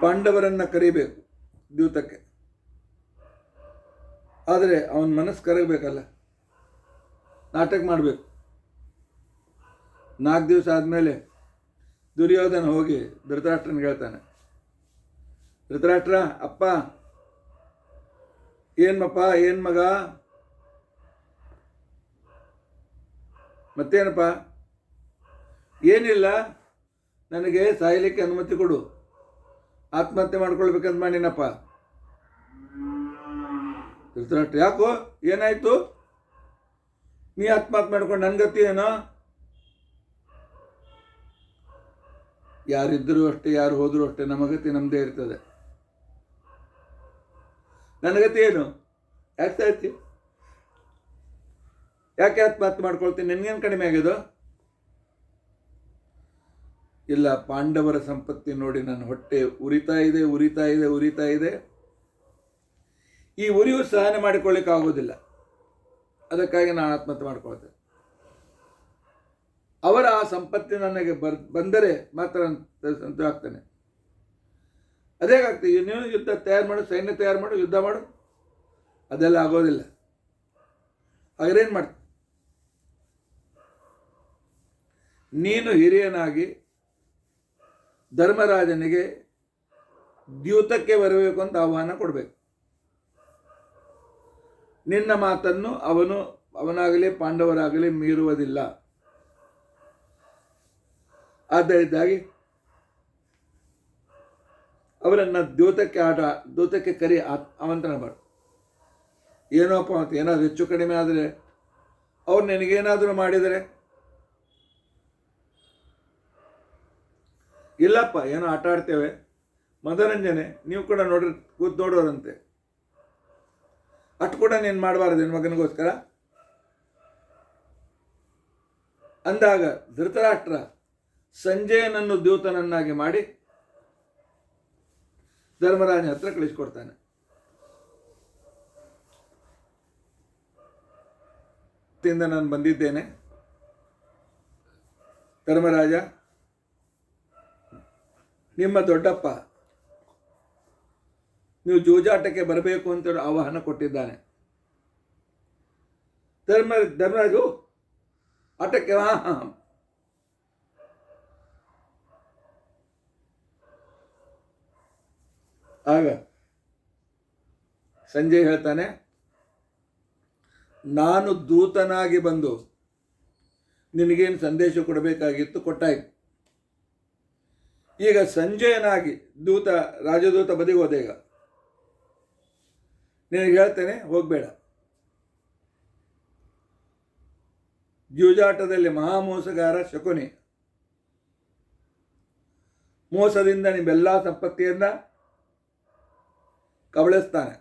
ಪಾಂಡವರನ್ನ ಕರೀಬೇಕು ದ್ಯೂತಕ್ಕೆ, ಆದರೆ ಅವನ ಮನಸ್ಸು ಕರಗಬೇಕಲ್ಲ, ನಾಟಕ ಮಾಡಬೇಕು. 4 ದಿವಸ ಆದಮೇಲೆ ದುರ್ಯೋಧನ ಹೋಗಿ ಧೃತರಾಷ್ಟ್ರನಿಗೆ ಹೇಳ್ತಾನೆ, ಧೃತರಾಷ್ಟ್ರ, ಅಪ್ಪ, ಏನಪ್ಪ, ಏನು ಮಗ, ಮತ್ತೇನಪ್ಪ? ಏನಿಲ್ಲ, ನನಗೆ ಸಾಯಲಿಕ್ಕೆ ಅನುಮತಿ ಕೊಡು, ಆತ್ಮಹತ್ಯೆ ಮಾಡ್ಕೊಳ್ಬೇಕಂತ ಮಾಡಿನಪ್ಪ. ಧೃತರಾಷ್ಟ್ರ, ಯಾಕೋ, ಏನಾಯ್ತು? ನೀ ಆತ್ಮಹತ್ಯೆ ಮಾಡ್ಕೊಂಡು ನನ್ನ ಗತಿ ಏನೋ? ಯಾರಿದ್ದರೂ ಅಷ್ಟೇ, ಯಾರು ಹೋದರೂ ಅಷ್ಟೇ, ನಮ್ಮ ಗತಿ ನಮ್ಮದೇ ಇರ್ತದೆ. ನನ್ನ ಗತಿ ಏನು? ಯಾಕೆ ಸಾಯ್ತಿ? ಯಾಕೆ ಆತ್ಮಹತ್ಯೆ ಮಾಡ್ಕೊಳ್ತೀನಿ? ನಿನ್ಗೇನು ಕಡಿಮೆ ಆಗಿದೋ? ಇಲ್ಲ, ಪಾಂಡವರ ಸಂಪತ್ತಿ ನೋಡಿ ನನ್ನ ಹೊಟ್ಟೆ ಉರಿತಾ ಇದೆ. ಈ ಉರಿಯು ಸಹನೆ ಮಾಡಿಕೊಳ್ಳಿಕ್ಕೆ ಆಗೋದಿಲ್ಲ, ಅದಕ್ಕಾಗಿ ನಾನು ಆತ್ಮಹತ್ಯೆ ಮಾಡ್ಕೊಳ್ತೇನೆ. ಅವರ ಆ ಸಂಪತ್ತಿ ನನಗೆ ಬಂದರೆ ಮಾತ್ರ ಸಂತೋಷ ಆಗ್ತೇನೆ. ಅದೇಗಾಗ್ತದೆ, ನೀವು ಯುದ್ಧ ತಯಾರು ಮಾಡು, ಸೈನ್ಯ ತಯಾರು ಮಾಡು, ಯುದ್ಧ ಮಾಡು, ಅದೆಲ್ಲ ಆಗೋದಿಲ್ಲ. ಹಾಗೇನು ಮಾಡ್ತೀನಿ? ನೀನು ಹಿರಿಯನಾಗಿ ಧರ್ಮರಾಜನಿಗೆ ದ್ಯೂತಕ್ಕೆ ಬರಬೇಕು ಅಂತ ಆಹ್ವಾನ ಕೊಡಬೇಕು. ನಿನ್ನ ಮಾತನ್ನು ಅವನಾಗಲಿ ಪಾಂಡವರಾಗಲಿ ಮೀರುವುದಿಲ್ಲ. ಆದ್ದರಿಂದಾಗಿ ಅವರನ್ನು ದ್ಯೂತಕ್ಕೆ ಕರಿ ಆಮಂತ್ರಣ ಮಾಡು. ಏನೋಪ್ಪ ಅಂತ ಏನಾದರೂ ಹೆಚ್ಚು ಕಡಿಮೆ ಆದರೆ, ಅವ್ರು ನಿನಗೇನಾದರೂ ಮಾಡಿದರೆ, ಇಲ್ಲಪ್ಪ ಏನೋ ಆಟ ಆಡ್ತೇವೆ, ಮನೋರಂಜನೆ, ನೀವು ಕೂಡ ನೋಡೋರಂತೆ, ಅಷ್ಟು ಕೂಡ ನೀನು ಮಾಡಬಾರ್ದು ನಿನ್ನ ಮಗನಿಗೋಸ್ಕರ ಅಂದಾಗ ಧೃತರಾಷ್ಟ್ರ ಸಂಜಯನನ್ನು ದ್ಯೂತನನ್ನಾಗಿ ಮಾಡಿ ಧರ್ಮರಾಜನ ಹತ್ರ ಕಳಿಸಿಕೊಡ್ತಾನೆ. ನಾನು ಬಂದಿದ್ದೇನೆ, ಧರ್ಮರಾಜ, ನಿಮ್ಮ ದೊಡ್ಡಪ್ಪ ನೀವು ಜೂಜಾಟಕ್ಕೆ ಬರಬೇಕು ಅಂತ ಆಹ್ವಾನ ಕೊಟ್ಟಿದ್ದಾನೆ. ಧರ್ಮರಾಜು ಆಟಕ್ಕೆ ಆಗ ಸಂಜಯ್ ಹೇಳ್ತಾನೆ, ನಾನು ದೂತನಾಗಿ ಬಂದು ನಿನಗೇನು ಸಂದೇಶ ಕೊಡಬೇಕಾಗಿತ್ತು, ಕೊಟ್ಟಾಯ್ತು. ಈಗ ಸಂಜಯನಾಗಿ ರಾಜದೂತ ಬದಿಗೆ ಹೋದೆ. ಈಗ ನಿನಗೆ ಹೇಳ್ತೇನೆ, ಹೋಗಬೇಡ. ಜೂಜಾಟದಲ್ಲಿ ಮಹಾಮೋಸಗಾರ ಶಕುನಿ ಮೋಸದಿಂದ ನಿಮ್ಮೆಲ್ಲ ಸಂಪತ್ತಿಯನ್ನ ಕಬಳಿಸ್ತಾನೆ.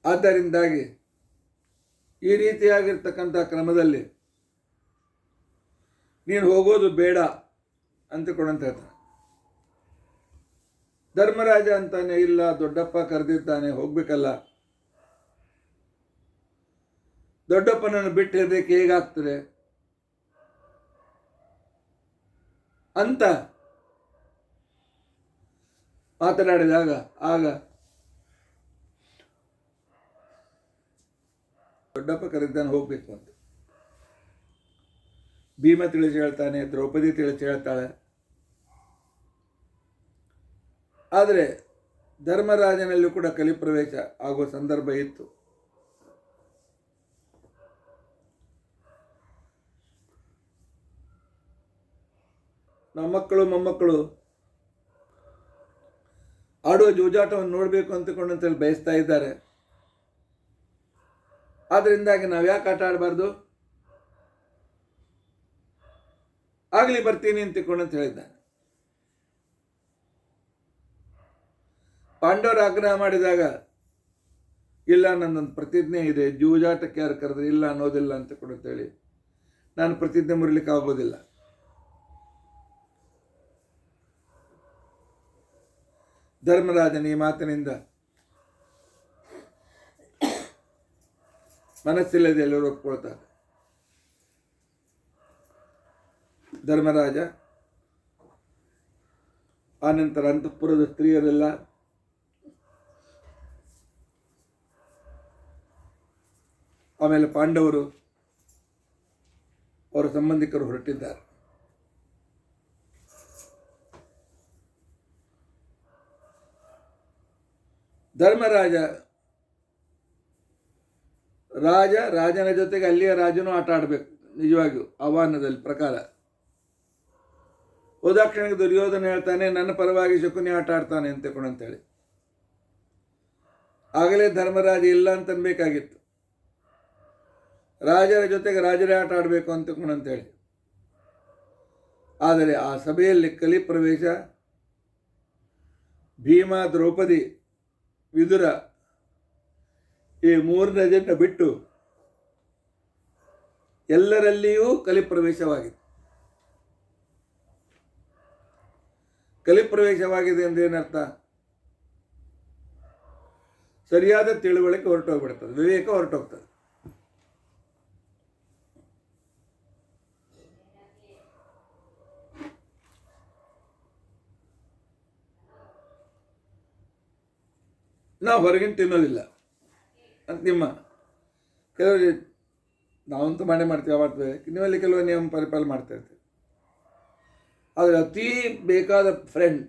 ಆದ್ದರಿಂದಾಗಿ ಈ ರೀತಿಯಾಗಿರ್ತಕ್ಕಂಥ ಕ್ರಮದಲ್ಲಿ ನೀನು ಹೋಗೋದು ಬೇಡ ಅಂತಕೊಂಡಂತ ಹೇಳ್ತಾನೆ. ಧರ್ಮರಾಜ ಅಂತಾನೆ, ಇಲ್ಲ ದೊಡ್ಡಪ್ಪ ಕರೆದಿದ್ದಾನೆ, ಹೋಗ್ಬೇಕಲ್ಲ, ದೊಡ್ಡಪ್ಪನನ್ನು ಬಿಟ್ಟು ಇರಲಿಕ್ಕೆ ಹೇಗಾಗ್ತದೆ ಅಂತ ಮಾತನಾಡಿದಾಗ ಆಗ ದೊಡ್ಡಪ್ಪ ಕರೀತಾನೆ ಹೋಗಬೇಕು ಅಂತ. ಭೀಮ ತಿಳಿಸಿ ಹೇಳ್ತಾನೆ, ದ್ರೌಪದಿ ತಿಳಿಸಿ ಹೇಳ್ತಾಳೆ. ಆದರೆ ಧರ್ಮರಾಜನಲ್ಲೂ ಕೂಡ ಕಲಿಪ್ರವೇಶ ಆಗುವ ಸಂದರ್ಭ ಇತ್ತು. ನಮ್ಮ ಮಕ್ಕಳು ಮೊಮ್ಮಕ್ಕಳು ಆಡುವ ಜೂಜಾಟವನ್ನು ನೋಡಬೇಕು ಅಂತಕೊಂಡಂತೇಳಿ ಬಯಸ್ತಾ ಇದ್ದಾರೆ. ಆದ್ದರಿಂದಾಗಿ ನಾವು ಯಾಕೆ ಆಟ ಆಡಬಾರ್ದು? ಆಗಲಿ ಬರ್ತೀನಿ ಅಂತಕೊಂಡಂತ ಹೇಳಿದ್ದಾನೆ. ಪಾಂಡವರು ಆಗ್ರಹ ಮಾಡಿದಾಗ, ಇಲ್ಲ ನನ್ನೊಂದು ಪ್ರತಿಜ್ಞೆ ಇದೆ, ಜೂಜಾಟಕ್ಕೆ ಯಾರು ಕರೆದ್ರೆ ಇಲ್ಲ ಅನ್ನೋದಿಲ್ಲ ಅಂತ ಕೊಡುತ್ತೇಳಿ ನಾನು ಪ್ರತಿಜ್ಞೆ ಮುರಿಲಿಕ್ಕೆ ಆಗೋದಿಲ್ಲ. ಧರ್ಮರಾಜನ ಈ ಮಾತಿನಿಂದ ಮನಸ್ಸಿಲ್ಲದೆ ಎಲ್ಲರೂ ಒಪ್ಕೊಳ್ತಾರೆ. ಧರ್ಮರಾಜ ಆನಂತರ ಅಂತಃಪುರದ ಸ್ತ್ರೀಯರೆಲ್ಲ ಆಮೇಲೆ ಪಾಂಡವರು ಅವರ ಸಂಬಂಧಿಕರು ಹೊರಟಿದ್ದಾರೆ. ಧರ್ಮರಾಜ ರಾಜನ ಜೊತೆಗೆ ಅಲ್ಲಿಯ ರಾಜನೂ ಆಟ ಆಡಬೇಕು. ನಿಜವಾಗಿಯೂ ಆಹ್ವಾನದಲ್ಲಿ ಪ್ರಕಾರ ಹೋದಾಕ್ಷಣಿಗೆ ದುರ್ಯೋಧನ ಹೇಳ್ತಾನೆ, ನನ್ನ ಪರವಾಗಿ ಶಕುನಿ ಆಟ ಆಡ್ತಾನೆ ಅಂತೇಳಿ. ಆಗಲೇ ಧರ್ಮರಾಜ ಇಲ್ಲ ಅಂತನ್ಬೇಕಾಗಿತ್ತು. ರಾಜರ ಜೊತೆಗೆ ರಾಜರೇ ಆಟ ಆಡಬೇಕು ಅಂತೇಳಿ. ಆದರೆ ಆ ಸಭೆಯಲ್ಲಿ ಕಲಿಪ್ರವೇಶ, ಭೀಮ, ದ್ರೌಪದಿ, ವಿದುರ ಈ ಮೂರನೇ ಜನ ಬಿಟ್ಟು ಎಲ್ಲರಲ್ಲಿಯೂ ಕಲಿಪ್ರವೇಶವಾಗಿದೆ. ಕಲಿಪ್ರವೇಶವಾಗಿದೆ ಅಂದ್ರೆ ಏನರ್ಥ? ಸರಿಯಾದ ತಿಳುವಳಿಕೆ ಹೊರಟೋಗ್ಬಿಡ್ತದೆ, ವಿವೇಕ ಹೊರಟೋಗ್ತದೆ. ನಾವು ಹೊರಗಿನ ತಿನ್ನೋದಿಲ್ಲ ಅಂತ ನಿಮ್ಮ ಕೆಲವರು, ನಾವಂತೂ ಮಾಡ್ತೀವಿ ಮಾಡ್ತೇವೆ, ನೀವಲ್ಲಿ ಕೆಲವು ನಿಯಮ ಪರಿಪಾಲನೆ ಮಾಡ್ತಾ ಇರ್ತೀವಿ. ಆದರೆ ಅತೀ ಬೇಕಾದ ಫ್ರೆಂಡ್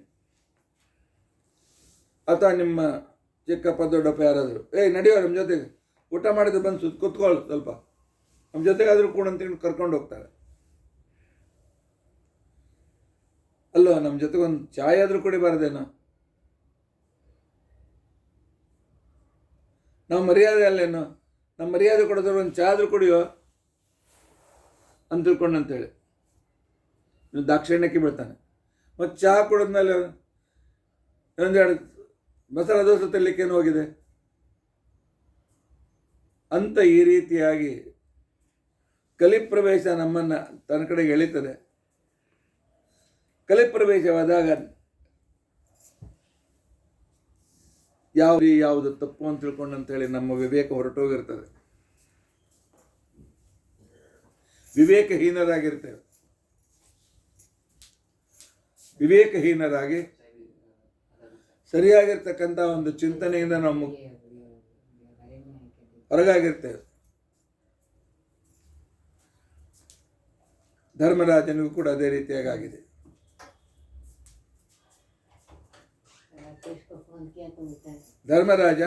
ಅಥವಾ ನಿಮ್ಮ ಚಿಕ್ಕಪ್ಪ ದೊಡ್ಡಪ್ಪ ಯಾರಾದರೂ, ನಡೆಯೋ ನಮ್ಮ ಜೊತೆಗೆ ಊಟ ಮಾಡಿದ್ರೆ ಬಂದು ಕೂತ್ಕೊಳ್ಳು ಸ್ವಲ್ಪ ನಮ್ಮ ಜೊತೆಗಾದರೂ ಕೂಡ ಅಂತೇಳಿ ಕರ್ಕೊಂಡು ಹೋಗ್ತಾರೆ. ಅಲ್ಲೋ ನಮ್ಮ ಜೊತೆಗೆ ಒಂದು ಚಾಯ್ ಆದರೂ ಕುಡಿಬಾರ್ದೇನೋ? ನಾವು ಮರ್ಯಾದೆ ಅಲ್ಲೇನೋ? ನಮ್ಮ ಮರ್ಯಾದೆ ಕೊಡೋದ್ರು ಒಂದು ಚಹಾ ಆದರೂ ಕುಡಿಯೋ ಅಂತ ತಿಳ್ಕೊಂಡಂತೇಳಿ ನೀವು ದಾಕ್ಷಿಣ್ಯಕ್ಕೆ ಬೀಳ್ತಾನೆ. ಮತ್ತು ಚಹಾ ಕುಡಿದ್ಮೇಲೆ ಒಂದೆರಡು ಮಸಾಲ ದೋಸೆ ತರಲಿಕ್ಕೇನು ಹೋಗಿದೆ ಅಂತ ಈ ರೀತಿಯಾಗಿ ಕಲಿಪ್ರವೇಶ ನಮ್ಮನ್ನು ತನ್ನ ಕಡೆಗೆ ಎಳೀತದೆ. ಕಲಿಪ್ರವೇಶವಾದಾಗ ಯಾವುದು ತಪ್ಪು ಅಂತ ತಿಳ್ಕೊಂಡಂತೇಳಿ ನಮ್ಮ ವಿವೇಕ ಹೊರಟೋಗಿರ್ತದೆ. ವಿವೇಕಹೀನರಾಗಿರ್ತೇವೆ. ವಿವೇಕಹೀನರಾಗಿ ಸರಿಯಾಗಿರ್ತಕ್ಕಂಥ ಒಂದು ಚಿಂತನೆಯಿಂದ ನಾವು ಹೊರಗಾಗಿರ್ತೇವೆ. ಧರ್ಮರಾಜನಿಗೂ ಕೂಡ ಅದೇ ರೀತಿಯಾಗಿ ಆಗಿದೆ. ಧರ್ಮರಾಜ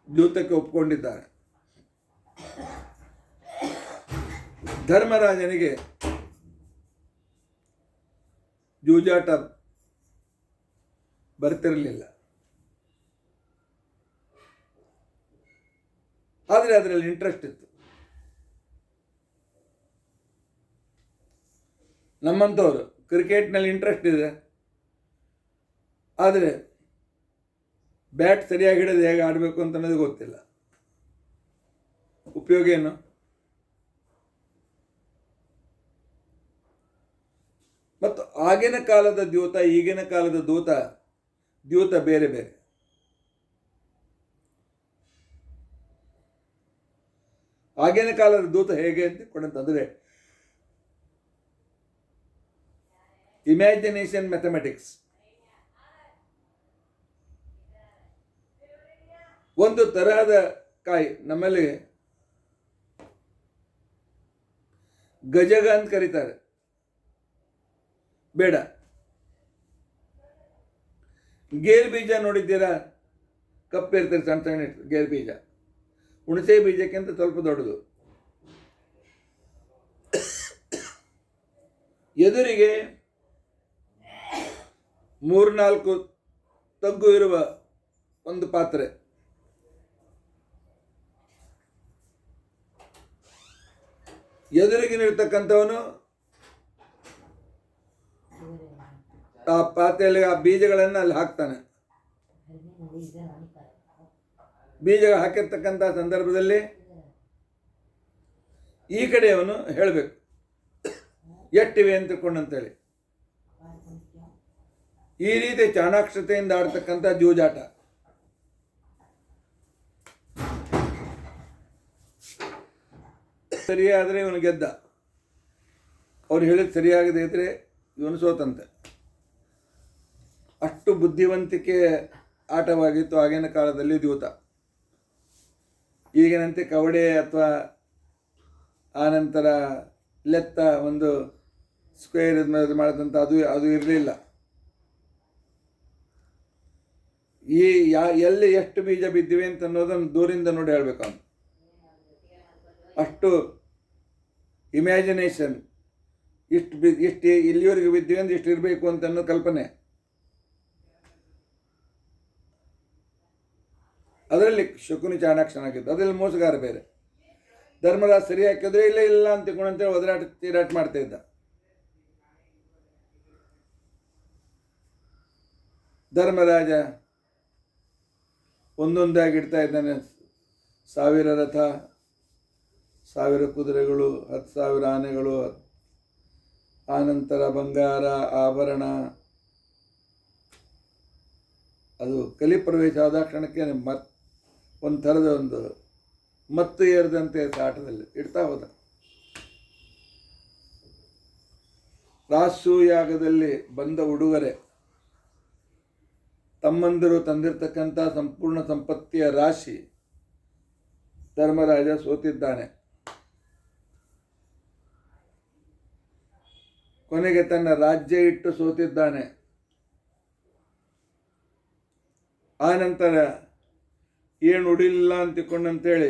ದ್ಯೂತಕ್ಕೆ ಒಪ್ಪಿಕೊಂಡಿದ್ದಾರೆ. ಧರ್ಮರಾಜನಿಗೆ ಜೂಜಾಟ ಬರ್ತಿರಲಿಲ್ಲ. ಆದರೆ ಅದರಲ್ಲಿ ಇಂಟ್ರೆಸ್ಟ್ ಇತ್ತು. ನಮ್ಮಂಥವ್ರು ಕ್ರಿಕೆಟ್ನಲ್ಲಿ ಇಂಟ್ರೆಸ್ಟ್ ಇದೆ, ಆದರೆ ಬ್ಯಾಟ್ ಸರಿಯಾಗಿ ಹಿಡಿದು ಹೇಗೆ ಆಡಬೇಕು ಅಂತ ಅನ್ನೋದು ಗೊತ್ತಿಲ್ಲ. ಉಪಯೋಗ ಏನು? ಮತ್ತು ಆಗಿನ ಕಾಲದ ದ್ಯೂತ, ಈಗಿನ ಕಾಲದ ದ್ಯೂತ ಬೇರೆ ಬೇರೆ. ಆಗಿನ ಕಾಲದ ದೂತ ಹೇಗೆ ಅಂತ ಕೊಡಂತಂದರೆ ಇಮ್ಯಾಜಿನೇಷನ್ ಮ್ಯಾಥಮೆಟಿಕ್ಸ್. ಒಂದು ತರಹದ ಕಾಯಿ, ನಮ್ಮಲ್ಲಿ ಗಜಗ ಅಂತ ಕರೀತಾರೆ, ಬೇಡ. ಗೇರು ಬೀಜ ನೋಡಿದ್ದೀರಾ? ಕಪ್ಪಿರ್ತಾರೆ, ಸಣ್ಣ ಸಣ್ಣ ಗೇರು ಬೀಜ. ಹುಣಸೆ ಬೀಜಕ್ಕಿಂತ ಸ್ವಲ್ಪ ದೊಡ್ಡದು. ಎದುರಿಗೆ 3-4 ತಗ್ಗು ಇರುವ ಒಂದು ಪಾತ್ರೆ, ಎದುರಿಗಿನಿರ್ತಕ್ಕಂಥವನು ಆ ಪಾತ್ರೆಯಲ್ಲಿ ಆ ಬೀಜಗಳನ್ನು ಅಲ್ಲಿ ಹಾಕ್ತಾನೆ. ಬೀಜ ಹಾಕಿರ್ತಕ್ಕಂಥ ಸಂದರ್ಭದಲ್ಲಿ ಈ ಕಡೆಯವನು ಹೇಳಬೇಕು ಎಷ್ಟಿವೆ ಅಂತ ತಿಳ್ಕೊಂಡಂತೇಳಿ. ಈ ರೀತಿ ಚಾಣಾಕ್ಷತೆಯಿಂದ ಆಡ್ತಕ್ಕಂಥ ಜೂಜಾಟ. ಸರಿಯಾದರೆ ಇವನು ಗೆದ್ದ, ಅವ್ರು ಹೇಳಿದ ಸರಿಯಾಗದೇ ಇದ್ರೆ ಇವನು ಸೋತಂತೆ. ಅಷ್ಟು ಬುದ್ಧಿವಂತಿಕೆ ಆಟವಾಗಿತ್ತು ಆಗಿನ ಕಾಲದಲ್ಲಿ ದ್ಯೂತ. ಈಗಿನಂತೆ ಕವಡೆ ಅಥವಾ ಆನಂತರ ಲೆತ್ತ ಒಂದು ಸ್ಕ್ವೇರ್ ಮಾಡಿದಂಥ ಅದು ಇರಲಿಲ್ಲ. ಎಲ್ಲಿ ಎಷ್ಟು ಬೀಜ ಬಿದ್ದಿವೆ ಅಂತ ಅನ್ನೋದನ್ನು ದೂರಿಂದ ನೋಡಿ ಹೇಳಬೇಕು ಅವನು. ಅಷ್ಟು ಇಮ್ಯಾಜಿನೇಷನ್, ಇಷ್ಟು ಇಲ್ಲಿವರೆಗೆ ಬಿದ್ದಿವೆ ಅಂದ್ರೆ ಇಷ್ಟು ಇರಬೇಕು ಅಂತ ಅನ್ನೋ ಕಲ್ಪನೆ. ಅದರಲ್ಲಿ ಶಕುನಿ ಚಾಣಾಕ್ಷನಾಗಿದ್ದು, ಅದರಲ್ಲಿ ಮೋಸಗಾರ ಬೇರೆ. ಧರ್ಮರಾಜ ಸರಿ ಹಾಕಿದ್ರೆ ಇಲ್ಲ ಅಂತ ತಿಳ್ಕೊಂಡಂತೇಳಿ ಒದರಾಟ ತೀರಾಟ ಮಾಡ್ತಾ ಇದ್ದ. ಧರ್ಮರಾಜ ಒಂದೊಂದಾಗಿ ಇಡ್ತಾ ಇದ್ದಾನೆ. 1000 ರಥ, 1000 ಕುದುರೆಗಳು, 10,000 ಆನೆಗಳು, ಆನಂತರ ಬಂಗಾರ ಆಭರಣ. ಅದು ಕಲಿಪ್ರವೇಶ ಆದ ಕ್ಷಣಕ್ಕೆ ಒಂದು ಥರದ ಒಂದು ಮತ್ತು ಏರಿದಂತೆ ಆಟದಲ್ಲಿ ಇಡ್ತಾ ಹೋದ. ರಾಸೂಯಾಗದಲ್ಲಿ ಬಂದ ಉಡುಗೊರೆ, ತಮ್ಮಂದಿರು ತಂದಿರತಕ್ಕಂಥ ಸಂಪೂರ್ಣ ಸಂಪತ್ತಿಯ ರಾಶಿ. ಧರ್ಮರಾಜ ಸೋತಿದ್ದಾನೆ. ಕೊನೆಗೆ ತನ್ನ ರಾಜ್ಯ ಇಟ್ಟು ಸೋತಿದ್ದಾನೆ. ಆನಂತರ ಏನು ಉಡಿಲಿಲ್ಲ ಅಂತಿಕೊಂಡಂತೇಳಿ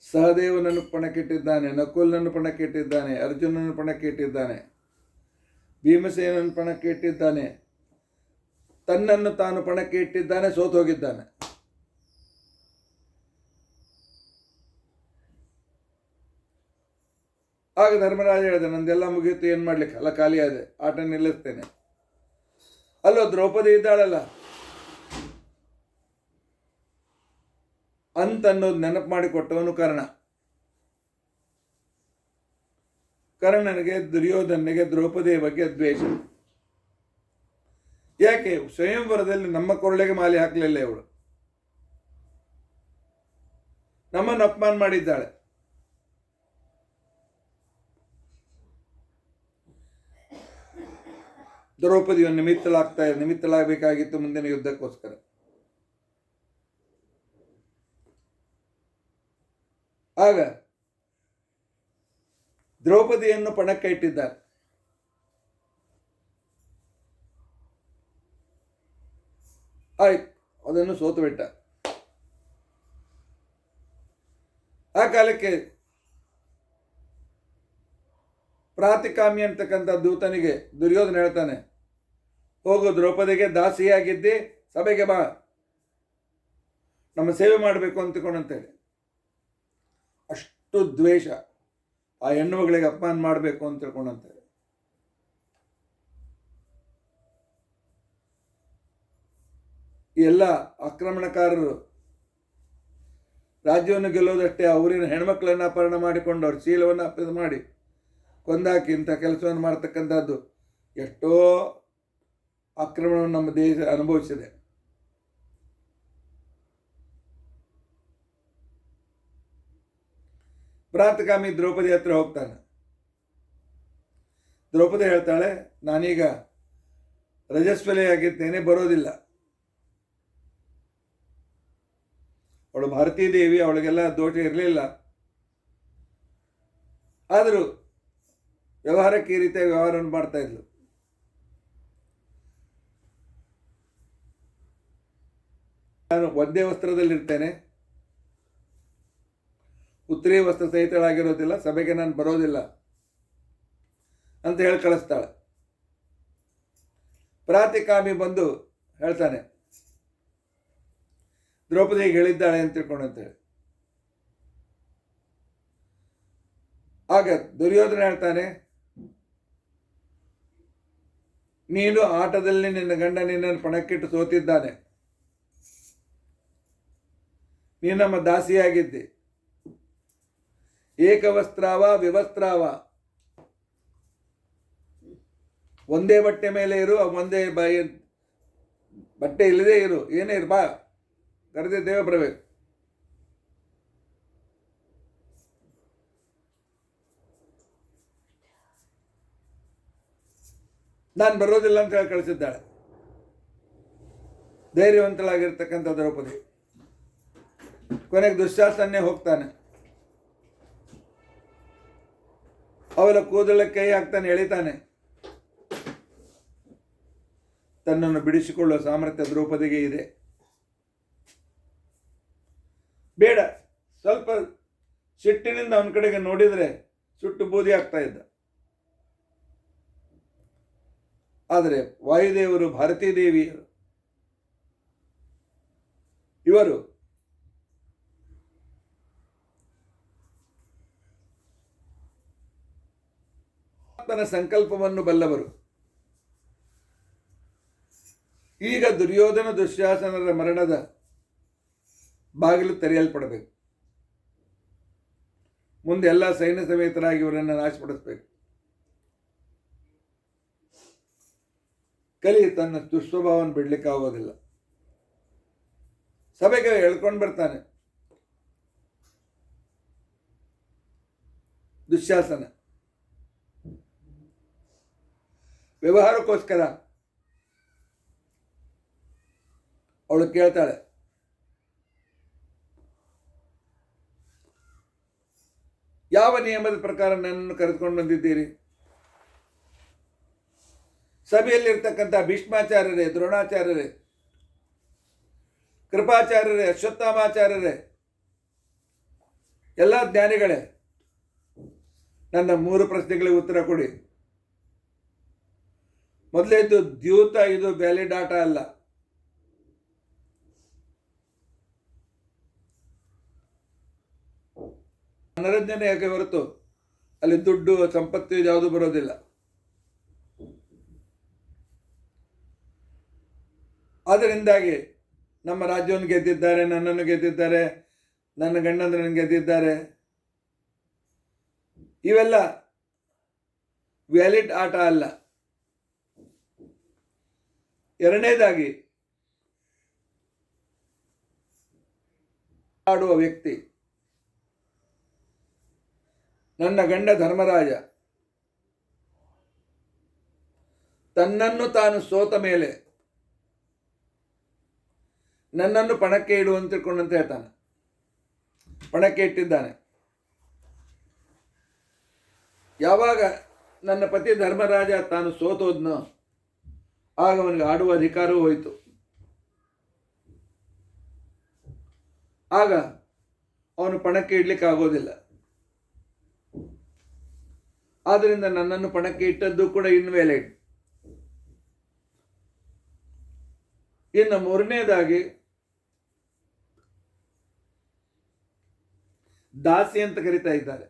ಸಹದೇವನನ್ನು ಪಣಕ್ಕಿಟ್ಟಿದ್ದಾನೆ, ನಕುಲನನ್ನು ಪಣಕ್ಕಿಟ್ಟಿದ್ದಾನೆ, ಅರ್ಜುನನನ್ನು ಪಣಕ್ಕಿಟ್ಟಿದ್ದಾನೆ, ಭೀಮಸೇನನ್ನು ಪಣಕ್ಕಿಟ್ಟಿದ್ದಾನೆ, ತನ್ನನ್ನು ತಾನು ಪಣಕ್ಕೆ ಇಟ್ಟಿದ್ದಾನೆ, ಸೋತು ಹೋಗಿದ್ದಾನೆ. ಆಗ ಧರ್ಮರಾಜ ಹೇಳಿದ, ನಂದೆಲ್ಲ ಮುಗಿಯಿತು, ಏನು ಮಾಡ್ಲಿಕ್ಕೆ, ಅಲ್ಲ ಖಾಲಿ ಆದೆ, ಆಟ ನಿಲ್ಲಿಸ್ತೇನೆ. ಅಲ್ಲೋ ದ್ರೌಪದಿ ಇದ್ದಾಳಲ್ಲ ಅಂತನ್ನೋದು ನೆನಪು ಮಾಡಿಕೊಟ್ಟವನು ಕರ್ಣ. ಕರ್ಣನಿಗೆ ದುರ್ಯೋಧನಿಗೆ ದ್ರೌಪದಿಯ ಬಗ್ಗೆ ದ್ವೇಷ. ಯಾಕೆ? ಸ್ವಯಂವರದಲ್ಲಿ ನಮ್ಮ ಕೊರಳೆಗೆ ಮಾಲೆ ಹಾಕಲಿಲ್ಲ ಇವಳು, ನಮ್ಮನ್ನು ಅಪಮಾನ ಮಾಡಿದ್ದಾಳೆ. ದ್ರೌಪದಿಯನ್ನು ನಿಮಿತ್ತಲಾಗಬೇಕಾಗಿತ್ತು ಮುಂದಿನ ಯುದ್ಧಕ್ಕೋಸ್ಕರ. ಆಗ ದ್ರೌಪದಿಯನ್ನು ಪಣಕ್ಕೆ ಇಟ್ಟಿದ್ದಾರೆ. ಆಯ್ತು, ಅದನ್ನು ಸೋತು ಬಿಟ್ಟ. ಆ ಕಾಲಕ್ಕೆ ಪ್ರಾತಿಕಾಮಿ ಅಂತಕ್ಕಂಥ ದೂತನಿಗೆ ದುರ್ಯೋಧನ ಹೇಳ್ತಾನೆ, ಹೋಗು ದ್ರೌಪದಿಗೆ ದಾಸಿಯಾಗಿದ್ದಿ, ಸಭೆಗೆ ಬಾ, ನಮ್ಮ ಸೇವೆ ಮಾಡಬೇಕು ಅಂತಕೊಂಡಂತೇಳಿ. ಅಷ್ಟು ದ್ವೇಷ, ಆ ಹೆಣ್ಣುಗಳಿಗೆ ಅಪಮಾನ ಮಾಡಬೇಕು ಅಂತ ತಿಳ್ಕೊಂಡಂತೇಳಿ. ಈ ಎಲ್ಲ ಆಕ್ರಮಣಕಾರರು ರಾಜ್ಯವನ್ನು ಗೆಲ್ಲೋದಷ್ಟೇ, ಅವರಿನ ಹೆಣ್ಮಕ್ಳನ್ನು ಅಪಹರಣ ಮಾಡಿಕೊಂಡು ಅವ್ರ ಶೀಲವನ್ನು ಅಪರಾಧ ಮಾಡಿ ಕೊಂದಾಕಿ ಇಂಥ ಕೆಲಸವನ್ನು ಮಾಡ್ತಕ್ಕಂಥದ್ದು ಎಷ್ಟೋ ಆಕ್ರಮಣವನ್ನು ನಮ್ಮ ದೇಶ ಅನುಭವಿಸಿದೆ. ಪ್ರಾತಕಾಮಿ ದ್ರೌಪದಿ ಹತ್ರ ಹೋಗ್ತಾನೆ. ದ್ರೌಪದಿ ಹೇಳ್ತಾಳೆ, ನಾನೀಗ ರಜಸ್ವಲೆಯಾಗಿದ್ದೇನೆ, ಬರೋದಿಲ್ಲ. ಅವಳು ಭಾರತೀ ದೇವಿ, ಅವಳಿಗೆಲ್ಲ ದೋಷ ಇರಲಿಲ್ಲ. ಆದರೂ ವ್ಯವಹಾರಕ್ಕೆ ಈ ರೀತಿಯ ವ್ಯವಹಾರವನ್ನು ಮಾಡ್ತಾ ಇದ್ಲು. ನಾನು ಒಂದೇ ವಸ್ತ್ರದಲ್ಲಿರ್ತೇನೆ, ಉತ್ತರೀಯ ವಸ್ತ್ರ ಸಹಿತಳಾಗಿರೋದಿಲ್ಲ, ಸಭೆಗೆ ನಾನು ಬರೋದಿಲ್ಲ ಅಂತ ಹೇಳಿ ಕಳಿಸ್ತಾಳೆ. ಪ್ರಾತಿಕಾಮಿ ಬಂದು ಹೇಳ್ತಾನೆ, ದ್ರೌಪದಿಗೆ ಹೇಳಿದ್ದಾಳೆ ಅಂತ ತಿಳ್ಕೊಂಡು ಅಂತೇಳಿ. ಆಗ ದುರ್ಯೋಧನ ಹೇಳ್ತಾನೆ, ನೀನು ಆಟದಲ್ಲಿ ನಿನ್ನ ಗಂಡ ನಿನ್ನನ್ನು ಪಣಕ್ಕಿಟ್ಟು ಸೋತಿದ್ದಾನೆ, ನೀನು ನಮ್ಮ ದಾಸಿಯಾಗಿದ್ದೆ, ಏಕವಸ್ತ್ರಾವ ವಿವಸ್ತ್ರಾವ, ಒಂದೇ ಬಟ್ಟೆ ಮೇಲೆ ಇರು, ಒಂದೇ ಬಟ್ಟೆ ಇಲ್ಲದೆ ಇರು, ಏನೇ ಇರು, ಬಾ ಕರೆದಿದ್ದೇವೆ ಬರಬೇಕು. ನಾನು ಬರೋದಿಲ್ಲ ಅಂತ ಹೇಳಿ ಕಳಿಸಿದ್ದಾಳೆ ಧೈರ್ಯವಂತಳಾಗಿರ್ತಕ್ಕಂಥ ದ್ರೌಪದಿ. ಕೊನೆಗೆ ದುಶ್ಯಾಸನೇ ಹೋಗ್ತಾನೆ, ಅವಳ ಕೂದಲಕ್ಕೆ ಕೈ ಹಾಕ್ತಾನೆ, ಎಳಿತಾನೆ. ತನ್ನನ್ನು ಬಿಡಿಸಿಕೊಳ್ಳುವ ಸಾಮರ್ಥ್ಯ ದ್ರೌಪದಿಗೆ ಇದೆ. ಬೇಡ, ಸ್ವಲ್ಪ ಸಿಟ್ಟಿನಿಂದ ಅವನ ಕಡೆಗೆ ನೋಡಿದರೆ ಸುಟ್ಟು ಬೂದಿ ಆಗ್ತಾ ಇದ್ದ. ಆದರೆ ವಾಯುದೇವರು, ಭಾರತೀ ದೇವಿಯರು, ಇವರು ತನ್ನ ಸಂಕಲ್ಪವನ್ನು ಬಲ್ಲವರು. ಈಗ ದುರ್ಯೋಧನ ದುಶ್ಯಾಸನರ ಮರಣದ ಬಾಗಿಲು ತೆರೆಯಲ್ಪಡಬೇಕು. ಮುಂದೆ ಎಲ್ಲ ಸೈನ್ಯ ಸಮೇತರಾಗಿ ಇವರನ್ನು ನಾಶಪಡಿಸಬೇಕು. ಕಲಿ ತನ್ನ ದುಸ್ವಭಾವವನ್ನು ಬಿಡ್ಲಿಕ್ಕೆ ಆಗೋದಿಲ್ಲ. ಸಭೆಗೆ ಹೇಳ್ಕೊಂಡು ಬರ್ತಾನೆ ದುಶ್ಯಾಸನ. ವ್ಯವಹಾರಕ್ಕೋಸ್ಕರ ಅವಳು ಕೇಳ್ತಾಳೆ, ಯಾವ ನಿಯಮದ ಪ್ರಕಾರ ನನ್ನನ್ನು ಕರೆದುಕೊಂಡು ಬಂದಿದ್ದೀರಿ? ಸಭೆಯಲ್ಲಿರ್ತಕ್ಕಂಥ ಭೀಷ್ಮಾಚಾರ್ಯರೇ, ದ್ರೋಣಾಚಾರ್ಯರೇ, ಕೃಪಾಚಾರ್ಯರೇ, ಅಶ್ವತ್ಥಾಮಾಚಾರ್ಯರೇ, ಎಲ್ಲ ಜ್ಞಾನಿಗಳೇ, ನನ್ನ 3 ಪ್ರಶ್ನೆಗಳಿಗೆ ಉತ್ತರ ಕೊಡಿ. ಮೊದಲೇದು ದ್ಯೂತ, ಇದು ವ್ಯಾಲಿಡ್ ಆಟ ಅಲ್ಲ. ಮನರಂಜನೆಯಾಗಿ ಹೊರತು ಅಲ್ಲಿ ದುಡ್ಡು ಸಂಪತ್ತು ಯಾವುದು ಬರೋದಿಲ್ಲ. ಆದ್ದರಿಂದಾಗಿ ನಮ್ಮ ರಾಜ್ಯವನ್ನು ಗೆದ್ದಿದ್ದಾರೆ, ನನ್ನನ್ನು ಗೆದ್ದಿದ್ದಾರೆ, ನನ್ನ ಗಂಡಂದ್ರನ್ನು ಗೆದ್ದಿದ್ದಾರೆ, ಇವೆಲ್ಲ ವ್ಯಾಲಿಡ್ ಆಟ ಅಲ್ಲ. ಎರಡನೇದಾಗಿ ಆಡುವ ವ್ಯಕ್ತಿ ನನ್ನ ಗಂಡ ಧರ್ಮರಾಜ. ತನ್ನನ್ನು ತಾನು ಸೋತ ಮೇಲೆ ನನ್ನನ್ನು ಪಣಕ್ಕೆ ಇಡುವಂತ ತಿಳ್ಕೊಂಡಂತ ಹೇಳ್ತಾನೆ. ಪಣಕ್ಕೆ ಇಟ್ಟಿದ್ದಾನೆ. ಯಾವಾಗ ನನ್ನ ಪತಿ ಧರ್ಮರಾಜ ತಾನು ಸೋತೋದ್ನೋ ಆಗ ಅವನಿಗೆ ಆಡುವ ಅಧಿಕಾರವೂ ಹೋಯಿತು. ಆಗ ಅವನು ಪಣಕ್ಕೆ ಇಡ್ಲಿಕ್ಕೆ ಆಗೋದಿಲ್ಲ. ಆದ್ದರಿಂದ ನನ್ನನ್ನು ಪಣಕ್ಕೆ ಇಟ್ಟದ್ದು ಕೂಡ ಇನ್ವ್ಯಾಲಿಡ್. ಇನ್ನು 3ನೇದಾಗಿ ದಾಸಿ ಅಂತ ಕರೀತಾ ಇದ್ದಾರೆ.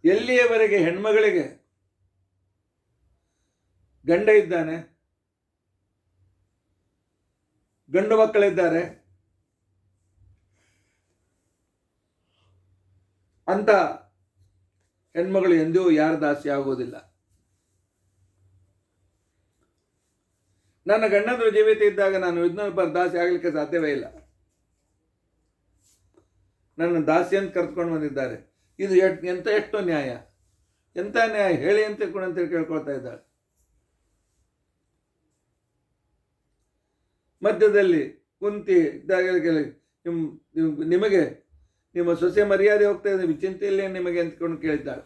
ಎಲ್ಲಿಯವರೆಗೆ ಹೆಣ್ಮಗಳಿಗೆ ಗಂಡ ಇದ್ದಾನೆ, ಗಂಡು ಮಕ್ಕಳಿದ್ದಾರೆ ಅಂತ ಹೆಣ್ಮಗಳು ಎಂದೂ ಯಾರ ದಾಸಿ ಆಗೋದಿಲ್ಲ. ನನ್ನ ಗಂಡಂದ್ರು ಜೀವಿತ ಇದ್ದಾಗ ನಾನು ಇನ್ನೊಬ್ಬರ ದಾಸಿ ಆಗಲಿಕ್ಕೆ ಸಾಧ್ಯವೇ ಇಲ್ಲ. ನನ್ನ ದಾಸಿ ಅಂತ ಕರೆದುಕೊಂಡು ಬಂದಿದ್ದಾರೆ. ಇದು ಎಷ್ಟು ನ್ಯಾಯ, ಎಂಥ ನ್ಯಾಯ ಹೇಳಿ ಅಂತ ಕೇಳ್ಕೊಳ್ತಾ ಇದ್ದಾಳೆ. ಮಧ್ಯದಲ್ಲಿ ಕುಂತಿ ಇದ್ದಾಗ ನಿಮಗೆ ನಿಮ್ಮ ಸೊಸೆ ಮರ್ಯಾದೆ ಹೋಗ್ತಾ ಇದೆ, ವಿಚಿಂತೆಯಲ್ಲೇ ನಿಮಗೆ ಅಂದ್ಕೊಂಡು ಕೇಳಿದ್ದಾಳೆ.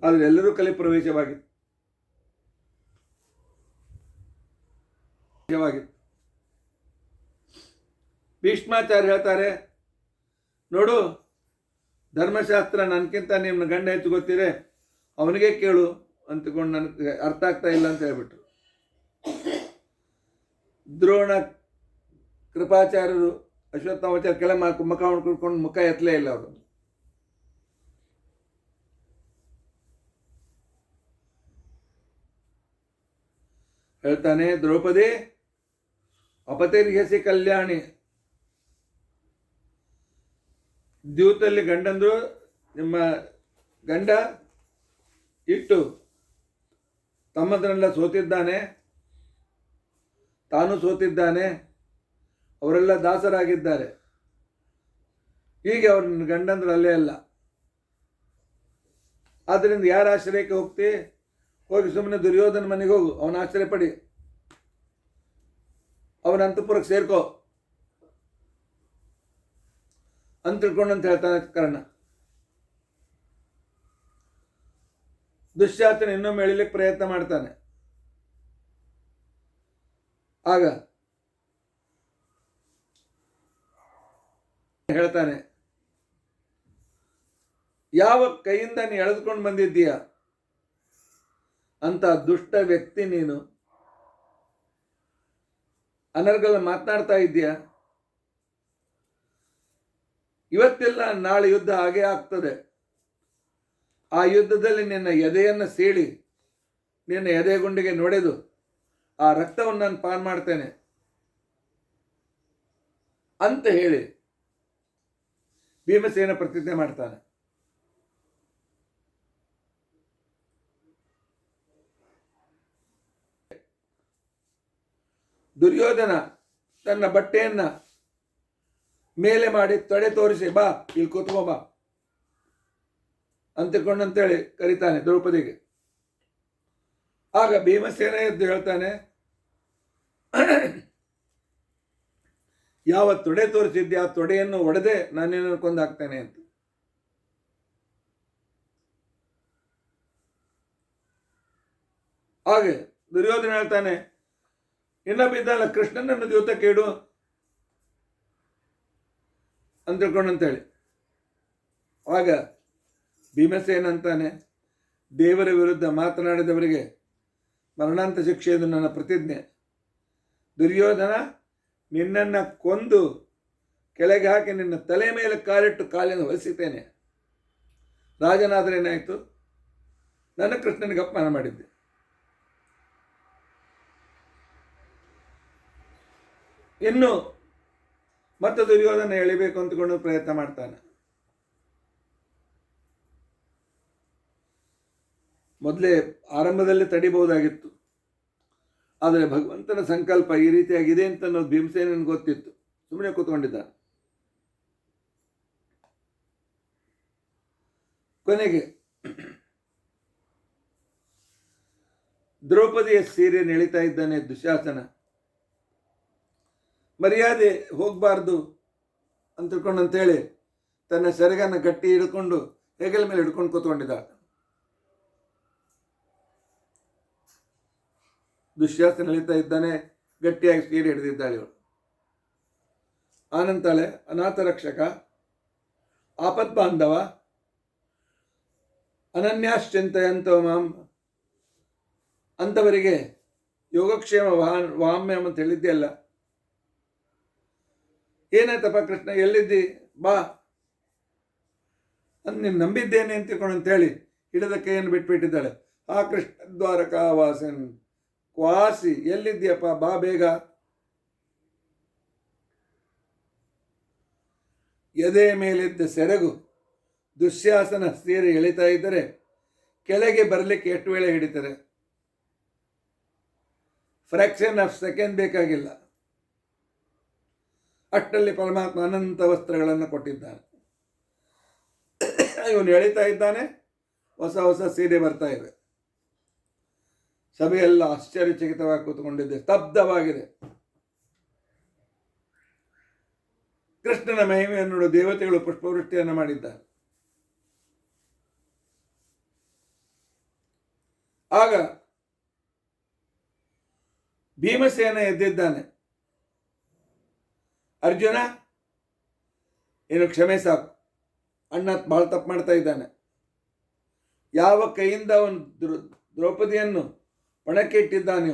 ಆದರೆ ಎಲ್ಲರೂ ಕಲಿ ಪ್ರವೇಶವಾಗಿತ್ತು. ಭೀಷ್ಮಾಚಾರ್ಯ ಹೇಳ್ತಾರೆ, ನೋಡು, ಧರ್ಮಶಾಸ್ತ್ರ ನನಗಿಂತ ನಿಮ್ಮ ಗಂಡ ಹೆಚ್ಚು ಗೊತ್ತಿದೆ, ಅವನಿಗೆ ಕೇಳು ಅಂತಕೊಂಡು ನನಗೆ ಅರ್ಥ ಆಗ್ತಾ ಇಲ್ಲ ಅಂತ ಹೇಳ್ಬಿಟ್ರು. ದ್ರೋಣ, ಕೃಪಾಚಾರ್ಯರು, ಅಶ್ವತ್ಥಾಮಾಚಾರ್ಯ ಕೆಳ ಮುಖ ಕುಡ್ಕೊಂಡು ಮುಖ ಎತ್ತಲೇ ಇಲ್ಲ ಅವರು. ಹೇಳ್ತಾನೆ, ದ್ರೌಪದಿ ಅಪತಿರ್ಯಸಿ ಕಲ್ಯಾಣಿ, ದ್ಯೂತಲ್ಲಿ ಗಂಡಂದ್ರು ನಿಮ್ಮ ಗಂಡ ಇಟ್ಟು ತಮ್ಮದನ್ನೆಲ್ಲ ಸೋತಿದ್ದಾನೆ, ತಾನು ಸೋತಿದ್ದಾನೆ, ಅವರೆಲ್ಲ ದಾಸರಾಗಿದ್ದಾರೆ. ಹೀಗೆ ಅವ್ರ ಗಂಡಂದ್ರು ಅಲ್ಲೇ ಅಲ್ಲ. ಆದ್ದರಿಂದ ಯಾರ ಆಶ್ರಯಕ್ಕೆ ಹೋಗ್ತಿ? ಹೋಗಿ ಸುಮ್ಮನೆ ದುರ್ಯೋಧನ ಮನೆಗೆ ಹೋಗು, ಅವನ ಆಶ್ರಯ ಪಡಿ, ಅವನ ಅಂತಃಪುರಕ್ಕೆ ಸೇರ್ಕೋ ಅಂತ ತಿಳ್ಕೊಂಡಂತ ಹೇಳ್ತಾನೆ ಕರ್ಣ. ದುಶ್ಯಾಸನ ಇನ್ನೊಮ್ಮೆ ಎಳಿಲಿಕ್ಕೆ ಪ್ರಯತ್ನ ಮಾಡ್ತಾನೆ. ಆಗ ಹೇಳ್ತಾನೆ, ಯಾವ ಕೈಯಿಂದ ನೀ ಎಳೆದುಕೊಂಡು ಬಂದಿದ್ದೀಯ ಅಂತ ದುಷ್ಟ ವ್ಯಕ್ತಿ ನೀನು, ಅನರ್ಗಲ ಮಾತನಾಡ್ತಾ ಇದ್ದೀಯ. ಇವತ್ತೆಲ್ಲ ನಾಳೆ ಯುದ್ಧ ಹಾಗೆ ಆಗ್ತದೆ. ಆ ಯುದ್ಧದಲ್ಲಿ ನಿನ್ನ ಎದೆಯನ್ನು ಸೀಳಿ ನಿನ್ನ ಎದೆಗುಂಡಿಗೆ ನೋಡೆದು ಆ ರಕ್ತವನ್ನು ನಾನು ಪಾನ ಮಾಡ್ತೇನೆ ಅಂತ ಹೇಳಿ ಭೀಮಸೇನ ಪ್ರತಿಜ್ಞೆ ಮಾಡ್ತಾನೆ. ದುರ್ಯೋಧನ ತನ್ನ ಬಟ್ಟೆಯನ್ನ ಮೇಲೆ ಮಾಡಿ ತೊಡೆ ತೋರಿಸಿ, ಬಾ ಇಲ್ಲಿ ಕೂತ್ಕೋ ಬಾ ಅಂತೇಳಿ ಕರೀತಾನೆ ದ್ರೌಪದಿಗೆ. ಆಗ ಭೀಮಸೇನ ಎದ್ದು ಹೇಳ್ತಾನೆ, ಯಾವ ತೊಡೆ ತೋರಿಸಿದ್ದೆ ಆ ತೊಡೆಯನ್ನು ಒಡೆದೇ ನಾನೇನು ಕೊಂದಾಕ್ತೇನೆ ಅಂತ. ಹಾಗೆ ದುರ್ಯೋಧನ ಹೇಳ್ತಾನೆ, ಇನ್ನೊಬ್ಬಿದ್ದಲ್ಲ ಕೃಷ್ಣನನ್ನು ದ್ಯೂತಕ್ಕೆ ಇಡು ಅಂತ ತಿಳ್ಕೊಂಡಂತೇಳಿ. ಆಗ ಭೀಮಸೇನ ಅಂತಾನೆ, ದೇವರ ವಿರುದ್ಧ ಮಾತನಾಡಿದವರಿಗೆ ಮರಣಾಂತ ಶಿಕ್ಷೆ ಎಂದು ನನ್ನ ಪ್ರತಿಜ್ಞೆ. ದುರ್ಯೋಧನ, ನಿನ್ನನ್ನು ಕೊಂದು ಕೆಳಗೆ ಹಾಕಿ ನಿನ್ನ ತಲೆ ಮೇಲೆ ಕಾಲಿಟ್ಟು ಕಾಲಿನ ಹೊಲಿಸುತ್ತೇನೆ. ರಾಜನಾದರೆ ಏನಾಯಿತು? ನನ್ನ ಕೃಷ್ಣನಿಗೆ ಅಪಮಾನ ಮಾಡಿದ್ದೆ. ಇನ್ನು ಮತ್ತೆ ದುರ್ಯೋಧನ ಎಳಿಬೇಕು ಅಂತಕೊಂಡು ಪ್ರಯತ್ನ ಮಾಡ್ತಾನೆ. ಮೊದಲೇ ಆರಂಭದಲ್ಲಿ ತಡಿಬಹುದಾಗಿತ್ತು, ಆದರೆ ಭಗವಂತನ ಸಂಕಲ್ಪ ಈ ರೀತಿಯಾಗಿದೆ ಅಂತ ಅನ್ನೋದು ಭೀಮಸೇನನಿಗೆ ಗೊತ್ತಿತ್ತು. ಸುಮ್ಮನೆ ಕೂತ್ಕೊಂಡಿದ್ದ. ಕೊನೆಗೆ ದ್ರೌಪದಿಯ ಸೀರೆ ಎಳಿತಾ ಇದ್ದಾನೆ ದುಶ್ಯಾಸನ. ಮರ್ಯಾದೆ ಹೋಗಬಾರ್ದು ಅಂತ ತಿಳ್ಕೊಂಡಂತೇಳಿ ತನ್ನ ಸೆರಗನ್ನು ಗಟ್ಟಿ ಹಿಡ್ಕೊಂಡು ಹೆಗಲ ಮೇಲೆ ಹಿಡ್ಕೊಂಡು ಕೂತ್ಕೊಂಡಿದ್ದ. ದುಶ್ಯಾಸನ ಎಳಿತಾ ಇದ್ದಾನೆ, ಗಟ್ಟಿಯಾಗಿ ಸೀರೆ ಹಿಡಿದಿದ್ದಾಳೆ ಇವಳು. ಆನಂತಾಳೆ, ಅನಾಥ ರಕ್ಷಕ, ಆಪದ್ಬಾಂಧವ, ಅನನ್ಯಾಶ್ಚಿಂತೆಯಂತೋ ಮಾಂ, ಅಂಥವರಿಗೆ ಯೋಗಕ್ಷೇಮ ವಾಮ್ಯಂ ಅಂತ ಹೇಳಿದ್ದೆಯಲ್ಲ. ಏನಾಯ್ತಪ್ಪ ಕೃಷ್ಣ, ಎಲ್ಲಿದ್ದಿ, ಬಾ ಅಂತ ನೀನು ನಂಬಿದ್ದೇನೆ ಅಂತ ತಿಳ್ಕೊಂಡಂತೇಳಿ ಹಿಡಿದ ಕೈಯನ್ನು ಬಿಟ್ಬಿಟ್ಟಿದ್ದಾಳೆ. ಆ ಕೃಷ್ಣ ದ್ವಾರಕಾ ವಾಸನ್, ಕ್ವಾಸಿ, ಎಲ್ಲಿದ್ದೀಯಪ್ಪ, ಬಾ ಬೇಗ. ಎದೆ ಮೇಲಿದ್ದ ಸೆರಗು ದುಶ್ಯಾಸನ ಸೀರೆ ಎಳಿತಾ ಇದ್ದರೆ ಕೆಳಗೆ ಬರಲಿಕ್ಕೆ ಎಷ್ಟು ವೇಳೆ ಹಿಡಿತಾರೆ? ಫ್ರ್ಯಾಕ್ಷನ್ ಆಫ್ ಸೆಕೆಂಡ್ ಬೇಕಾಗಿಲ್ಲ. ಅಷ್ಟರಲ್ಲಿ ಪರಮಾತ್ಮ ಅನಂತ ವಸ್ತ್ರಗಳನ್ನು ಕೊಟ್ಟಿದ್ದಾನೆ. ಇವನು ಎಳಿತಾ ಇದ್ದಾನೆ, ಹೊಸ ಹೊಸ ಸೀರೆ ಬರ್ತಾ ಇವೆ. ಸಭೆಯೆಲ್ಲ ಆಶ್ಚರ್ಯಚಕಿತವಾಗಿ ಕೂತ್ಕೊಂಡಿದ್ದೆ, ಸ್ತಬ್ಧವಾಗಿದೆ. ಕೃಷ್ಣನ ಮಹಿಮೆಯನ್ನು ನೋಡು ದೇವತೆಗಳು ಪುಷ್ಪವೃಷ್ಟಿಯನ್ನು ಮಾಡಿದ್ದಾರೆ. ಆಗ ಭೀಮಸೇನ ಎದ್ದಿದ್ದಾನೆ. ಅರ್ಜುನ, ಏನು ಕ್ಷಮೆ ಸಾಕು, ಅಣ್ಣ ಬಹಳ ತಪ್ಪು ಮಾಡ್ತಾ ಇದ್ದಾನೆ. ಯಾವ ಕೈಯಿಂದ ಅವನು ದ್ರೌಪದಿಯನ್ನು ಪಣಕ್ಕೆ ಇಟ್ಟಿದ್ದಾನೆ,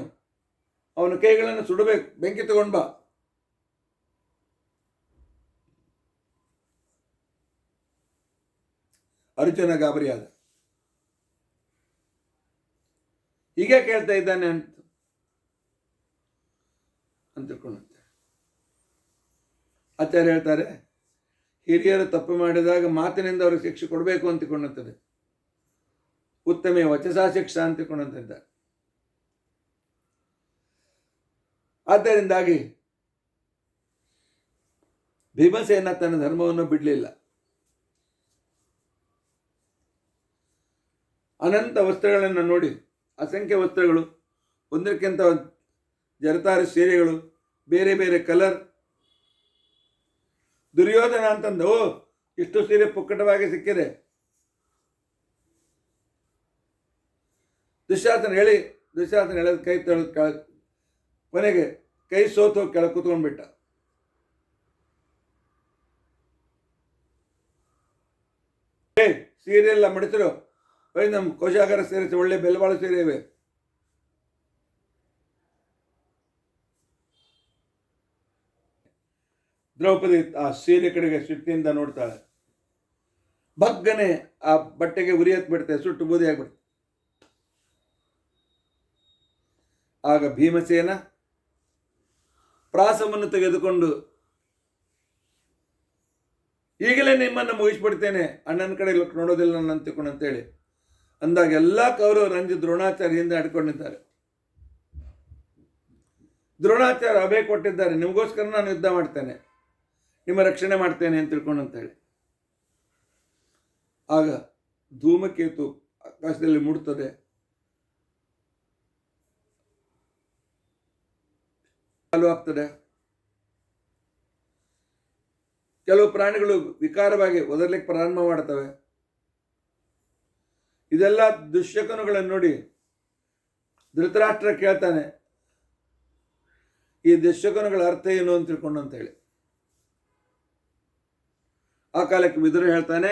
ಅವನ ಕೈಗಳನ್ನು ಸುಡಬೇಕು, ಬೆಂಕಿ ತಗೊಂಡ್ ಬಾ. ಅರ್ಜುನ ಗಾಬರಿಯಾದ. ಹೀಗೆ ಕೇಳ್ತಾ ಇದ್ದಾನೆ ಅಂತ ತಿಳ್ಕೊಂಡಂತೆ ಆಚಾರ್ಯ ಹೇಳ್ತಾರೆ, ಹಿರಿಯರು ತಪ್ಪು ಮಾಡಿದಾಗ ಮಾತಿನಿಂದ ಅವ್ರಿಗೆ ಶಿಕ್ಷೆ ಕೊಡಬೇಕು ಅಂತ ತಿಳ್ಕೊಂಡಂತದೆ. ಉತ್ತಮ ವಚಸಾ ಶಿಕ್ಷಾ ಅಂತ ತಿಳ್ಕೊಂಡಂತಿದ್ದಾರೆ. ಆದ್ದರಿಂದಾಗಿ ಭೀಮಸೇನ ತನ್ನ ಧರ್ಮವನ್ನು ಬಿಡಲಿಲ್ಲ. ಅನಂತ ವಸ್ತ್ರಗಳನ್ನು ನೋಡಿ, ಅಸಂಖ್ಯ ವಸ್ತ್ರಗಳು, ಒಂದಕ್ಕಿಂತ ಜರತಾರಿ ಸೀರೆಗಳು, ಬೇರೆ ಬೇರೆ ಕಲರ್. ದುರ್ಯೋಧನ ಅಂತಂದು, ಇಷ್ಟು ಸೀರೆ ಪುಕ್ಕಟವಾಗಿ ಸಿಕ್ಕಿದೆ. ದುಶ್ಯಾಸನ ಹೇಳೋದು ಕೈ ಕೆಳಗೆ, ಕೊನೆಗೆ ಕೈ ಸೋತು ಕೆಳಗೆ ಕೂತ್ಕೊಂಡ್ಬಿಟ್ಟ. ಸೀರೆ ಎಲ್ಲ ಮಡಿಸಿರು, ನಮ್ಮ ಕೋಶಾಗಾರ ಸೇರಿಸಿ ಒಳ್ಳೆ ಬೆಲೆಬಾಳು ಸೀರೆ ಇವೆ. ದ್ರೌಪದಿ ಆ ಸೀರೆ ಕಡೆಗೆ ಸಿಟ್ಟಿನಿಂದ ನೋಡ್ತಾಳೆ. ಬಗ್ಗನೆ ಆ ಬಟ್ಟೆಗೆ ಉರಿ ಹತ್ಬಿಡ್ತೆ, ಸುಟ್ಟು ಬೂದಿ ಆಗ್ಬಿಡ್ತೆ. ಆಗ ಭೀಮಸೇನ ಪ್ರಾಸವನ್ನು ತೆಗೆದುಕೊಂಡು, ಈಗಲೇ ನಿಮ್ಮನ್ನು ಮುಗಿಸ್ಬಿಡ್ತೇನೆ, ಅಣ್ಣನ ಕಡೆ ನೋಡೋದಿಲ್ಲ ನನ್ನ ಅಂತಿಕೊಂಡು ಅಂತೇಳಿ ಅಂದಾಗ ಎಲ್ಲ ಕೌರವರು ಅಂಜಿ ದ್ರೋಣಾಚಾರ್ಯದಿಂದ ಆಡ್ಕೊಂಡಿದ್ದಾರೆ. ದ್ರೋಣಾಚಾರ್ಯ ಅಭಯ ಕೊಟ್ಟಿದ್ದಾರೆ, ನಿಮಗೋಸ್ಕರ ನಾನು ಯುದ್ಧ ಮಾಡ್ತೇನೆ, ನಿಮ್ಮ ರಕ್ಷಣೆ ಮಾಡ್ತೇನೆ ಅಂತ ತಿಳ್ಕೊಂಡು ಅಂತೇಳಿ. ಆಗ ಧೂಮಕೇತು ಆಕಾಶದಲ್ಲಿ ಮೂಡ್ತದೆ. ಚಾಲು ಆಗ್ತದೆ. ಕೆಲವು ಪ್ರಾಣಿಗಳು ವಿಕಾರವಾಗಿ ಒದರ್ಲಿಕ್ಕೆ ಪ್ರಾರಂಭ ಮಾಡ್ತವೆ. ಇದೆಲ್ಲ ದುಶ್ಶಕುನಗಳನ್ನು ನೋಡಿ ಧೃತರಾಷ್ಟ್ರ ಕೇಳ್ತಾನೆ, ಈ ದುಶ್ಶಕುನಗಳ ಅರ್ಥ ಏನು ಅಂತ ತಿಳ್ಕೊಂಡು ಅಂತೇಳಿ. ಆ ಕಾಲಕ್ಕೆ ವಿದುರ ಹೇಳ್ತಾನೆ,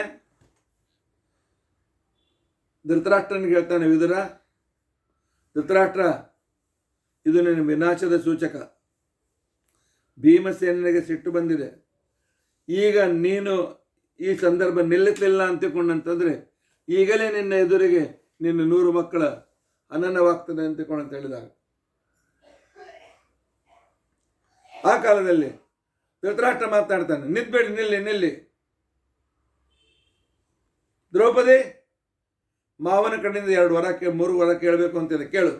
ಧೃತರಾಷ್ಟ್ರನಿಗೆ ಹೇಳ್ತಾನೆ, ಧೃತರಾಷ್ಟ್ರ, ಇದು ನಿನ್ನ ವಿನಾಶದ ಸೂಚಕ. ಭೀಮಸೇನಿಗೆ ಸಿಟ್ಟು ಬಂದಿದೆ. ಈಗ ನೀನು ಈ ಸಂದರ್ಭ ನಿಲ್ಲಿಸಲಿಲ್ಲ ಅಂತಿಕೊಂಡಂತಂದ್ರೆ ಈಗಲೇ ನಿನ್ನ ಎದುರಿಗೆ ನಿನ್ನ 100 ಮಕ್ಕಳ ಹನನವಾಗ್ತದೆ ಅಂತಿಕೊಂಡು ಅಂತ ಹೇಳಿದಾಗ, ಆ ಕಾಲದಲ್ಲಿ ಧೃತರಾಷ್ಟ್ರ ಮಾತನಾಡ್ತಾನೆ, ನಿಂತ್ಬೇಡಿ, ನಿಲ್ಲಿ. ದ್ರೌಪದಿ, ಮಾವನ ಕಡೆಯಿಂದ 2 ವರ 3 ವರ ಕೇಳಬೇಕು ಅಂತಿದೆ, ಕೇಳು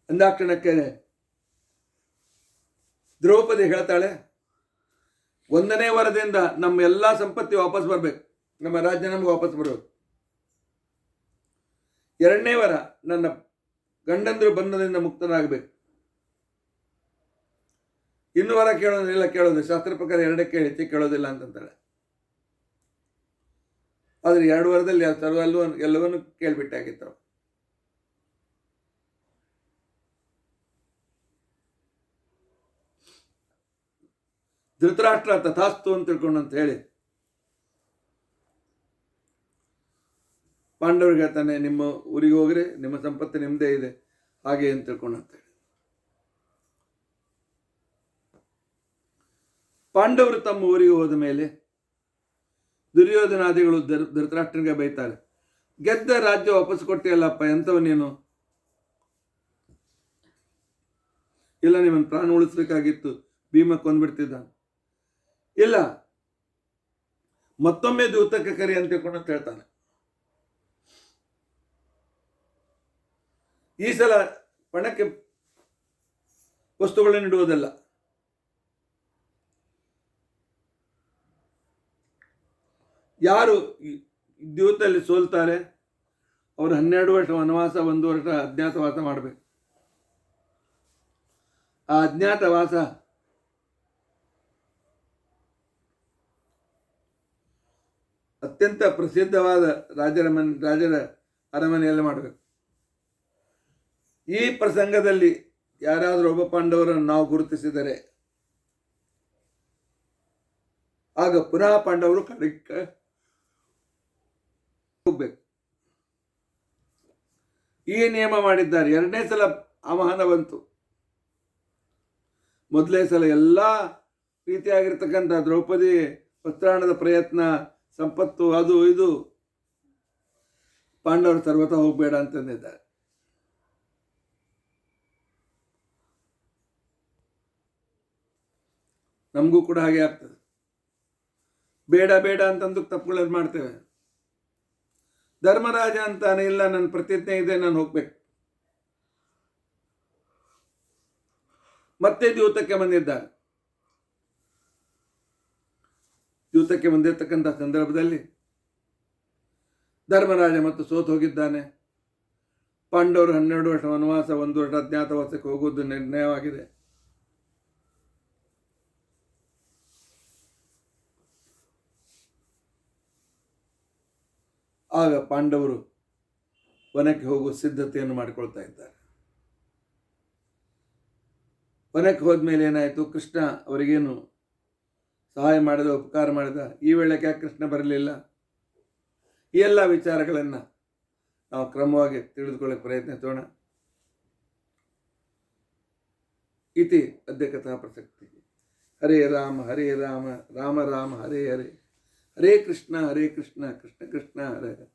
ಅಂದಾಕ್ಷಣಕ್ಕೆ ದ್ರೌಪದಿ ಹೇಳ್ತಾಳೆ, 1ನೇ ವರದಿಂದ ನಮ್ಮ ಎಲ್ಲ ಸಂಪತ್ತಿ ವಾಪಸ್ ಬರಬೇಕು, ನಮ್ಮ ರಾಜ್ಯ ನಮ್ಗೆ ವಾಪಸ್ ಬರಬೇಕು. 2ನೇ ವರ, ನನ್ನ ಗಂಡಂದ್ರು ಬಂಧನದಿಂದ ಮುಕ್ತನಾಗಬೇಕು. ಇನ್ನು ವರ ಕೇಳೋದಿಲ್ಲ, ಶಾಸ್ತ್ರ ಪ್ರಕಾರ 2ಕ್ಕೆ ಹೆಚ್ಚಿಗೆ ಕೇಳೋದಿಲ್ಲ ಅಂತಂತಾಳೆ. ಆದರೆ 2 ವರದಲ್ಲಿ ಎಲ್ಲವನ್ನೂ ಕೇಳ್ಬಿಟ್ಟಾಗಿತ್ತು. ಧೃತರಾಷ್ಟ್ರ ತಥಾಸ್ತು ಅಂತ ತಿಳ್ಕೊಂಡು ಅಂತ ಹೇಳಿ ಪಾಂಡವರಿಗೆ ಹೇಳ್ತಾನೆ, ನಿಮ್ಮ ಊರಿಗೆ ಹೋಗ್ರಿ, ನಿಮ್ಮ ಸಂಪತ್ತು ನಿಮ್ಮದೇ ಇದೆ, ಹಾಗೆ ಅಂತ ತಿಳ್ಕೊಂಡು ಅಂತ ಹೇಳಿ. ಪಾಂಡವರು ತಮ್ಮ ಊರಿಗೆ ಹೋದ ಮೇಲೆ ದುರ್ಯೋಧನಾದಿಗಳು ಧೃತರಾಷ್ಟ್ರನಿಗೆ ಬೈತಾರೆ, ಗೆದ್ದ ರಾಜ್ಯ ವಾಪಸ್ ಕೊಟ್ಟಿಯಲ್ಲಪ್ಪ, ಎಂಥವ ನೀನು, ಇಲ್ಲ ನಿಮ್ಮನ್ನು ಪ್ರಾಣ ಉಳಿಸ್ಬೇಕಾಗಿತ್ತು, ಭೀಮ ಕೊಂದ್ಬಿಡ್ತಿದ್ದ, ಇಲ್ಲ ಮತ್ತೊಮ್ಮೆ ದೂತಕ್ಕೆ ಕರಿ ಅಂತ ತಿಳ್ಕೊಂಡು ಅಂತ ಹೇಳ್ತಾನೆ. ಈ ಸಲ ಪಣಕ್ಕೆ ವಸ್ತುಗಳನ್ನು ಇಡುವುದಲ್ಲ, ಯಾರು ದ್ಯೂತಲ್ಲಿ ಸೋಲ್ತಾರೆ ಅವರು 12 ವರ್ಷ ವನವಾಸ, 1 ವರ್ಷ ಅಜ್ಞಾತವಾಸ ಮಾಡಬೇಕು. ಆ ಅಜ್ಞಾತವಾಸ ಅತ್ಯಂತ ಪ್ರಸಿದ್ಧವಾದ ರಾಜರ ಅರಮನೆಯಲ್ಲಿ ಮಾಡಬೇಕು. ಈ ಪ್ರಸಂಗದಲ್ಲಿ ಯಾರಾದರೂ ಒಬ್ಬ ಪಾಂಡವರನ್ನು ನಾವು ಗುರುತಿಸಿದರೆ ಆಗ ಪುನಃ ಪಾಂಡವರು ಕಡೆಗೆ ಹೋಗ್ಬೇಕು. ಈ ನಿಯಮ ಮಾಡಿದ್ದಾರೆ. ಎರಡನೇ ಸಲ ಆಹ್ವಾನ ಬಂತು. ಮೊದಲನೇ ಸಲ ಎಲ್ಲ ರೀತಿಯಾಗಿರ್ತಕ್ಕಂಥ ದ್ರೌಪದಿ ವಸ್ತ್ರಾಣದ ಪ್ರಯತ್ನ, ಸಂಪತ್ತು, ಅದು ಇದು, ಪಾಂಡವರು ಸರ್ವತ ಹೋಗಬೇಡ ಅಂತಂದಿದ್ದಾರೆ. ನಮಗೂ ಕೂಡ ಹಾಗೆ ಆಗ್ತದೆ. ಬೇಡ ಬೇಡ ಅಂತಂದು ತಪ್ಪುಗಳನ್ನು ಮಾಡ್ತೇವೆ. ಧರ್ಮರಾಜ ಅಂತಾನೆ, ಇಲ್ಲ ನನ್ನ ಪ್ರತಿಜ್ಞೆ ಇದೆ, ನಾನು ಹೋಗ್ಬೇಕು. ಮತ್ತೆ ದ್ಯೂತಕ್ಕೆ ಬಂದಿದ್ದಾರೆ. ದ್ಯೂತಕ್ಕೆ ಬಂದಿರತಕ್ಕಂಥ ಸಂದರ್ಭದಲ್ಲಿ ಧರ್ಮರಾಜ ಮತ್ತು ಸೋತು ಹೋಗಿದ್ದಾನೆ. ಪಾಂಡವರು 12 ವರ್ಷ ವನವಾಸ, 1 ವರ್ಷ ಅಜ್ಞಾತವಾಸಕ್ಕೆ ಹೋಗುವುದು ನಿರ್ಣಯವಾಗಿದೆ. ಆಗ ಪಾಂಡವರು ವನಕ್ಕೆ ಹೋಗುವ ಸಿದ್ಧತೆಯನ್ನು ಮಾಡಿಕೊಳ್ತಾ ಇದ್ದಾರೆ. ವನಕ್ಕೆ ಹೋದ್ಮೇಲೆ ಏನಾಯಿತು, ಕೃಷ್ಣ ಅವರಿಗೇನು ಸಹಾಯ ಮಾಡಿದ, ಉಪಕಾರ ಮಾಡಿದ, ಈ ವೇಳೆಗೆ ಯಾಕೆ ಕೃಷ್ಣ ಬರಲಿಲ್ಲ, ಈ ಎಲ್ಲ ವಿಚಾರಗಳನ್ನು ನಾವು ಕ್ರಮವಾಗಿ ತಿಳಿದುಕೊಳ್ಳಕ್ಕೆ ಪ್ರಯತ್ನಿಸೋಣ. ಇತಿ ಅದ್ಯ ಕಥಾ ಪ್ರಸಕ್ತಿ. ಹರೇ ರಾಮ ಹರೇ ರಾಮ ರಾಮ ರಾಮ ಹರೇ ಹರೇ, ಹರೇ ಕೃಷ್ಣ ಕೃಷ್ಣ ಕೃಷ್ಣ ಹರೇ ಹರೇ.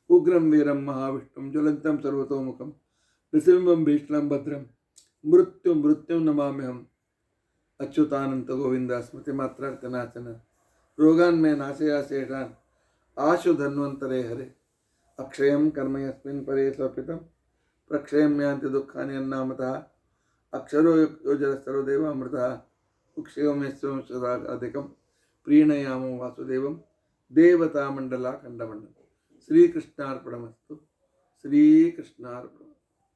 ಉಗ್ರಂ ವೀರಂ ಮಹಾವಿಷ್ಣುಂ ಜ್ವಲಂತಂ ಸರ್ವತೋಮುಖಂ ನೃಸಿಂಹಂ ಭೀಷ್ಣಂ ಭದ್ರಂ ಮೃತ್ಯುಂ ನಮಾಮ್ಯಹಂ. ಅಚ್ಯುತಾನಂತ ಗೋವಿಂದ ಸ್ಮೃತಿ ಮಾತ್ರಾರ್ಥನಾಶನ ರೋಗಾನ್ಮೇ ನಾಶಯ ಶೇಷಾನ್ ಆಶು ಧನ್ವಂತರೇ ಹರೇ. ಅಕ್ಷಯಂ ಕರ್ಮ ಯಸ್ಮಿನ್ ಪರೇ ಸ್ವರ್ಪಿತಂ ಪ್ರಕ್ಷಯಂ ಯಾಂತಿ ದುಃಖಾನಿ ಅನ್ನಾಮತಃ. ಅಕ್ಷರೋ ಯೋಜನ ಸರ್ವದೇವಾಮೃತಃ ಉಕ್ಷಯಂ ಯಸ್ವಂ ಸದಾ ಅಧಿಕಂ ಪ್ರೀಣಯಾಮೋ ವಾಸುದೇವಂ ದೇವತಾ ಮಂಡಲ ಖಂಡಮಂಡಲ. ಶ್ರೀಕೃಷ್ಣಾರ್ಪಣಮಸ್ತು. ಶ್ರೀಕೃಷ್ಣಾರ್ಪಣ.